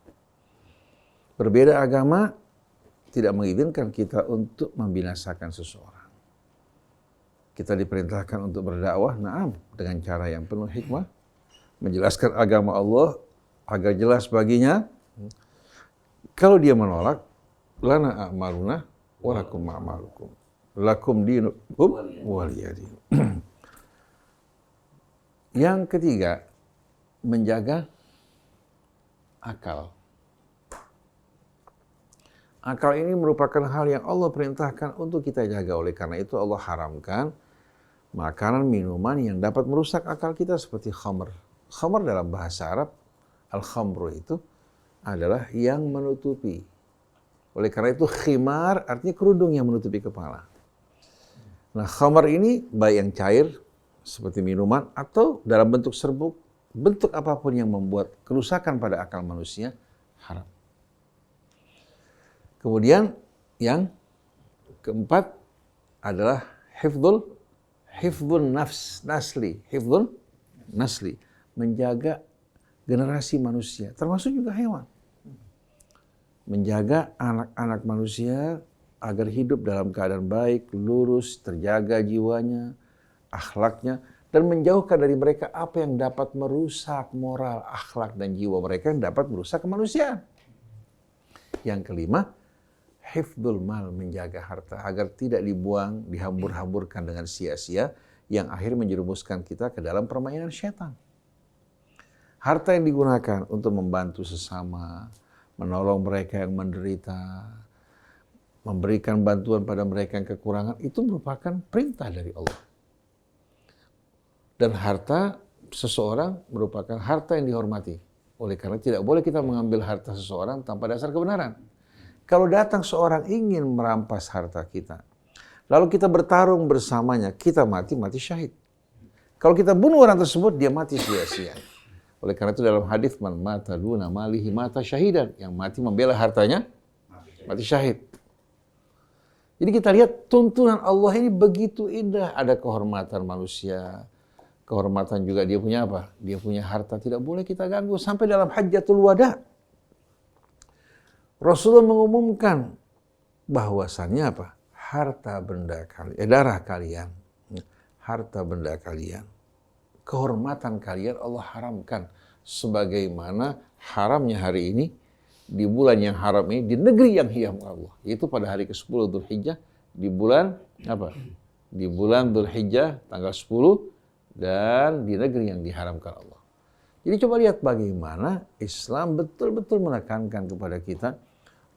Berbeda agama tidak mengizinkan kita untuk membinasakan seseorang. Kita diperintahkan untuk berdakwah, na'am, dengan cara yang penuh hikmah, menjelaskan agama Allah agar jelas baginya. Kalau dia menolak, lana a'maluna walakum a'malukum lakum dinukum waliyadin. Yang ketiga, menjaga akal. Akal ini merupakan hal yang Allah perintahkan untuk kita jaga. Oleh karena itu Allah haramkan makanan, minuman yang dapat merusak akal kita seperti khamr. Khamr dalam bahasa Arab, al-khamru itu adalah yang menutupi. Oleh karena itu khimar artinya kerudung yang menutupi kepala. Nah, khamr ini baik yang cair seperti minuman atau dalam bentuk serbuk, bentuk apapun yang membuat kerusakan pada akal manusia haram. Kemudian yang keempat adalah hifdzun nasli, menjaga generasi manusia, termasuk juga hewan. Menjaga anak-anak manusia agar hidup dalam keadaan baik, lurus, terjaga jiwanya, akhlaknya, dan menjauhkan dari mereka apa yang dapat merusak moral, akhlak, dan jiwa mereka yang dapat merusak kemanusiaan. Yang kelima, hifdzul mal, menjaga harta agar tidak dibuang, dihambur-hamburkan dengan sia-sia yang akhirnya menjerumuskan kita ke dalam permainan syaitan. Harta yang digunakan untuk membantu sesama, menolong mereka yang menderita, memberikan bantuan pada mereka yang kekurangan, itu merupakan perintah dari Allah. Dan harta seseorang merupakan harta yang dihormati. Oleh karena tidak boleh kita mengambil harta seseorang tanpa dasar kebenaran. Kalau datang seorang ingin merampas harta kita, lalu kita bertarung bersamanya, kita mati syahid. Kalau kita bunuh orang tersebut, dia mati sia-sia. Oleh karena itu dalam hadis, man mata duna malihi mata syahidan, yang mati membela hartanya, mati syahid. Jadi kita lihat tuntunan Allah ini begitu indah. Ada kehormatan manusia, kehormatan juga dia punya apa? Dia punya harta, tidak boleh kita ganggu. Sampai dalam hajjatul wada, Rasulullah mengumumkan bahwasannya apa? Harta benda kalian, darah kalian, harta benda kalian, kehormatan kalian Allah haramkan. Sebagaimana haramnya hari ini, di bulan yang haram ini, di negeri yang hiyam Allah. Itu pada hari ke-10 Dzulhijjah, di bulan apa? Di bulan Dzulhijjah tanggal 10 dan di negeri yang diharamkan Allah. Jadi coba lihat bagaimana Islam betul-betul menekankan kepada kita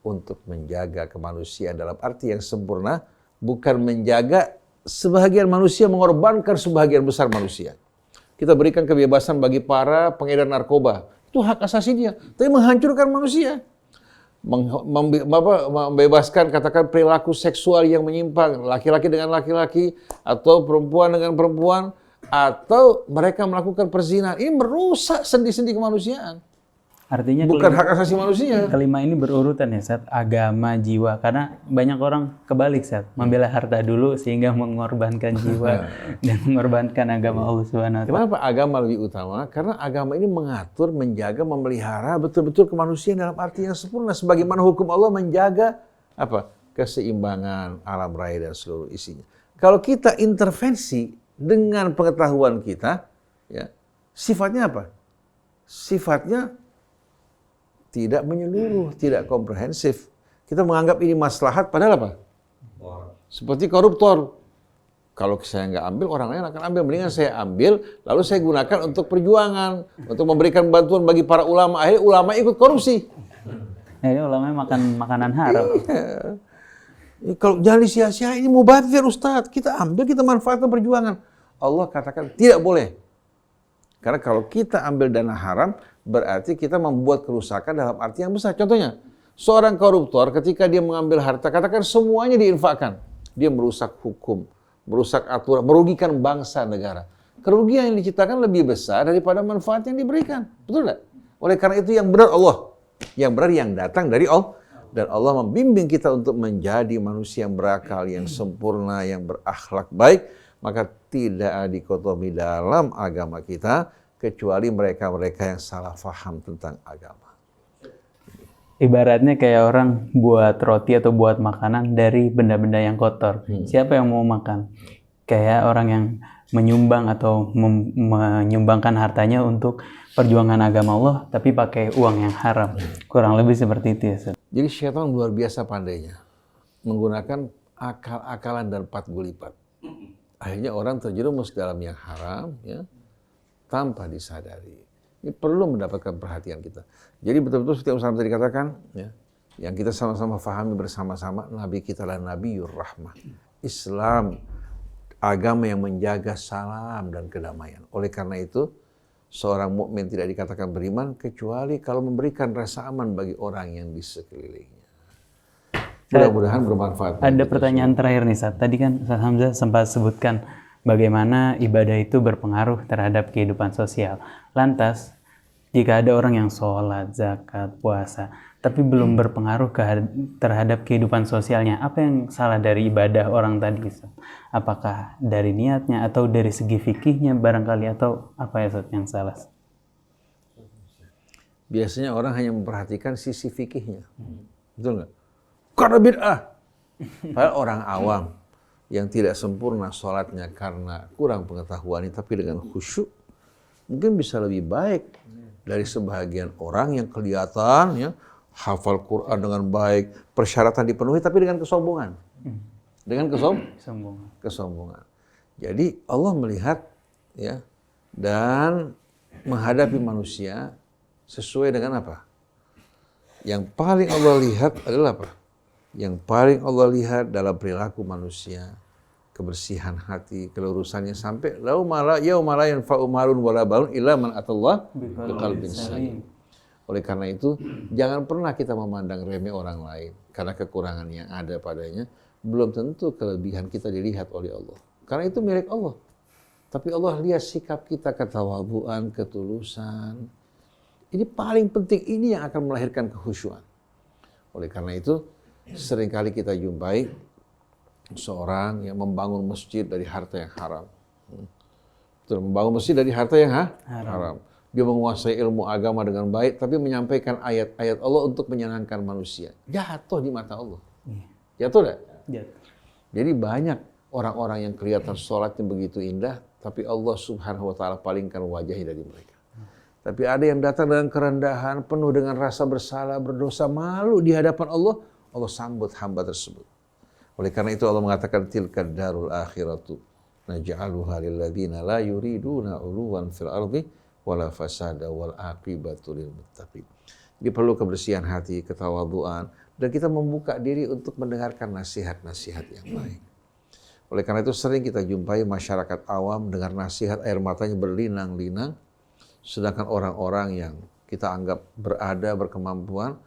untuk menjaga kemanusiaan dalam arti yang sempurna, bukan menjaga sebahagian manusia mengorbankan sebahagian besar manusia. Kita berikan kebebasan bagi para pengedar narkoba. Itu hak asasi dia. Tapi menghancurkan manusia. Membebaskan katakan perilaku seksual yang menyimpang. Laki-laki dengan laki-laki. Atau perempuan dengan perempuan. Atau mereka melakukan perzinahan. Ini merusak sendi-sendi kemanusiaan. Artinya bukan hak asasi manusia. kelima ini berurutan ya, Ustaz, agama, jiwa. Karena banyak orang kebalik, Ustaz, membela harta dulu sehingga mengorbankan jiwa dan mengorbankan agama Allah Subhanahu wa taala. Kenapa agama lebih utama? Karena agama ini mengatur, menjaga, memelihara betul-betul kemanusiaan dalam arti yang sempurna. Sebagaimana hukum Allah menjaga apa? Keseimbangan alam raya dan seluruh isinya. Kalau kita intervensi dengan pengetahuan kita, ya, sifatnya apa? Sifatnya tidak menyeluruh, tidak komprehensif. Kita menganggap ini maslahat, padahal apa? Seperti koruptor. Kalau saya nggak ambil, orang lain akan ambil. Mendingan saya ambil, lalu saya gunakan untuk perjuangan, untuk memberikan bantuan bagi para ulama. Akhirnya ulama ikut korupsi. Ini ulama makan makanan haram. Kalau jangan disia-sia, ini mubadzir Ustadz. Kita ambil, kita manfaatkan perjuangan. Allah katakan tidak boleh. Karena kalau kita ambil dana haram, berarti kita membuat kerusakan dalam arti yang besar. Contohnya, seorang koruptor ketika dia mengambil harta, katakan semuanya diinfakkan. Dia merusak hukum, merusak aturan, merugikan bangsa negara. Kerugian yang diciptakan lebih besar daripada manfaat yang diberikan. Betul tidak? Oleh karena itu yang benar Allah. Yang benar yang datang dari Allah. Dan Allah membimbing kita untuk menjadi manusia yang berakal, yang sempurna, yang berakhlak baik. Maka tidak ada dikotomi dalam agama kita kecuali mereka-mereka yang salah faham tentang agama. Ibaratnya kayak orang buat roti atau buat makanan dari benda-benda yang kotor. Siapa yang mau makan? Kayak orang yang menyumbang atau menyumbangkan hartanya untuk perjuangan agama Allah, tapi pakai uang yang haram. Kurang lebih seperti itu ya, Ustaz. Jadi syaitan luar biasa pandainya. Menggunakan akal-akalan dan patgulipat. Akhirnya orang terjerumus dalam yang haram, ya, tanpa disadari. Ini perlu mendapatkan perhatian kita. Jadi betul-betul seperti yang Ustaz tadi katakan, ya, yang kita sama-sama fahami bersama-sama, Nabi kita adalah Nabiur Rahmah. Islam, agama yang menjaga salam dan kedamaian. Oleh karena itu, seorang mukmin tidak dikatakan beriman kecuali kalau memberikan rasa aman bagi orang yang di sekelilingnya. Mudah-mudahan bermanfaat. Ada pertanyaan terakhir nih, Ustaz. Tadi kan Ustaz Hamzah sempat sebutkan bagaimana ibadah itu berpengaruh terhadap kehidupan sosial. Lantas, jika ada orang yang sholat, zakat, puasa, tapi belum berpengaruh terhadap kehidupan sosialnya, apa yang salah dari ibadah orang tadi, Ustaz? Apakah dari niatnya atau dari segi fikihnya barangkali, atau apa ya, Ustaz, yang salah? Biasanya orang hanya memperhatikan sisi fikihnya. Betul nggak? Karena bid'ah. Padahal orang awam yang tidak sempurna sholatnya karena kurang pengetahuan, tapi dengan khusyuk, mungkin bisa lebih baik dari sebahagian orang yang kelihatan, ya, hafal Quran dengan baik, persyaratan dipenuhi, tapi dengan kesombongan. Dengan kesombongan. Jadi Allah melihat, ya, dan menghadapi manusia sesuai dengan apa? Yang paling Allah lihat adalah apa? Yang paling Allah lihat dalam perilaku manusia, kebersihan hati, kelurusannya, sampai yauma la yanfa'u malun wala banun illa man atallah biqalbin salim. Oleh karena itu, jangan pernah kita memandang remeh orang lain karena kekurangan yang ada padanya. Belum tentu kelebihan kita dilihat oleh Allah. Karena itu milik Allah. Tapi Allah lihat sikap kita, ketawaduan, ketulusan. Ini paling penting, ini yang akan melahirkan kehusyuan. Oleh karena itu, seringkali kita jumpai seorang yang membangun masjid dari harta yang haram. Membangun masjid dari harta yang haram. Dia menguasai ilmu agama dengan baik, tapi menyampaikan ayat-ayat Allah untuk menyenangkan manusia. Jatuh di mata Allah. Jatuh tidak? Jadi banyak orang-orang yang kelihatan sholatnya begitu indah, tapi Allah Subhanahu wa Ta'ala palingkan wajahnya dari mereka. Tapi ada yang datang dengan kerendahan, penuh dengan rasa bersalah, berdosa, malu di hadapan Allah. Allah sambut hamba tersebut. Oleh karena itu Allah mengatakan tilka darul akhiratu naj'aluha lil ladzina la yuriduna 'uluwan fil ardi wala fasada wal aqibatu lil muttaqin. Jadi perlu kebersihan hati, ketawaduan, dan kita membuka diri untuk mendengarkan nasihat-nasihat yang baik. Oleh karena itu sering kita jumpai masyarakat awam dengar nasihat air matanya berlinang-linang, sedangkan orang-orang yang kita anggap berada, berkemampuan,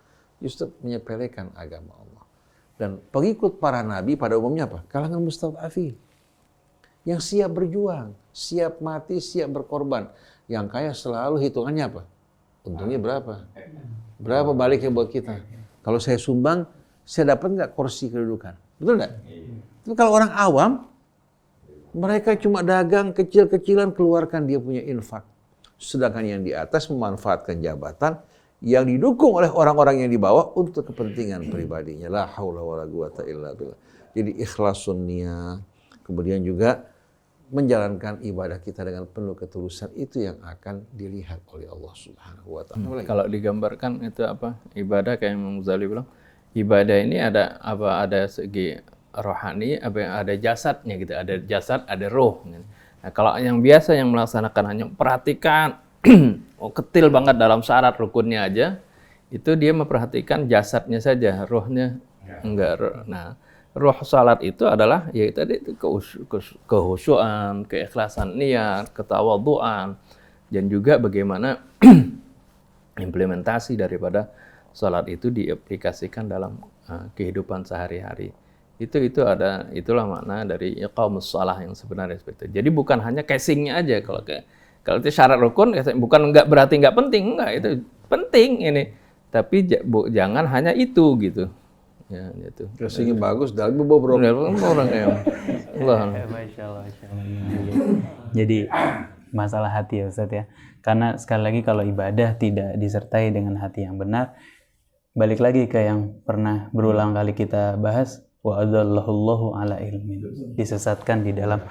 justru menyepelekan agama Allah. Dan pengikut para nabi pada umumnya apa? Kalangan mustad'afin. Yang siap berjuang, siap mati, siap berkorban. Yang kaya selalu hitungannya apa? Untungnya berapa? Berapa baliknya buat kita? Kalau saya sumbang, saya dapat nggak kursi kedudukan? Betul nggak? Tapi kalau orang awam, mereka cuma dagang kecil-kecilan, keluarkan dia punya infak. Sedangkan yang di atas memanfaatkan jabatan yang didukung oleh orang-orang yang di bawah untuk kepentingan pribadinya. La haula wala quwata illa billah. Jadi ikhlasun niyah, kemudian juga menjalankan ibadah kita dengan penuh ketulusan, itu yang akan dilihat oleh Allah Subhanahu wa taala. Kalau digambarkan itu apa? Ibadah kayak Imam Ghazali bilang, ibadah ini ada apa? Ada segi rohani, ada jasadnya gitu. Ada jasad, ada roh. Nah, kalau yang biasa yang melaksanakan hanya perhatikan ketil banget dalam syarat rukunnya aja, itu dia memperhatikan jasadnya saja, rohnya enggak. Nah, roh salat itu adalah yaitu tadi kehusyuan, keikhlasan niat, ketawadhuan, dan juga bagaimana implementasi daripada salat itu diaplikasikan dalam kehidupan sehari-hari. Itulah makna dari iqamus shalah yang sebenarnya seperti itu. Jadi bukan hanya casingnya aja, kalau itu syarat rukun bukan enggak berarti enggak penting, enggak, itu penting ini. Tapi jangan hanya itu gitu. Ya, gitu. Casingnya bagus, dalamnya bobrok. Orang yang Allah. Masya Allah. Jadi masalah hati ya Ustaz ya. Karena sekali lagi kalau ibadah tidak disertai dengan hati yang benar, balik lagi ke yang pernah berulang kali kita bahas, wa adallahullahu ala ilmin. Disesatkan di dalam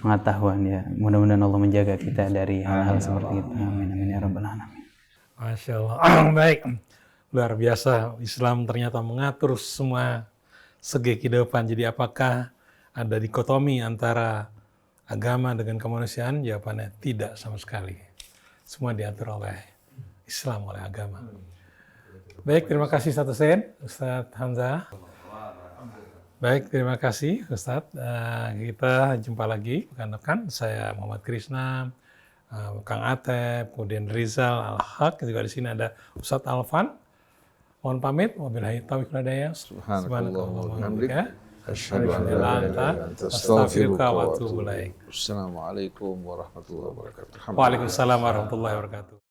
pengetahuan ya. Mudah-mudahan Allah menjaga kita dari hal-hal seperti itu. Amin amin ya rabbal alamin. Masya Allah. Baik. Luar biasa, Islam ternyata mengatur semua segi kehidupan. Jadi apakah ada dikotomi antara agama dengan kemanusiaan? Jawabannya tidak sama sekali. Semua diatur oleh Islam, oleh agama. Baik, terima kasih Ustaz Hamzah. Baik, terima kasih Ustaz. Kita jumpa lagi pekan-pekan. Saya Muhammad Krishna, Kang Atep, kemudian Rizal Al-Haq, juga di sini ada Ustaz Alfan. Mohon pamit, wabillahi taufiq wal hidayah. Subhanakallahumma wa bihamdika, asyhadu an la ilaha illa anta, astaghfiruka wa atubu ilaik. Assalamualaikum warahmatullahi wabarakatuh. Waalaikumsalam warahmatullahi wabarakatuh.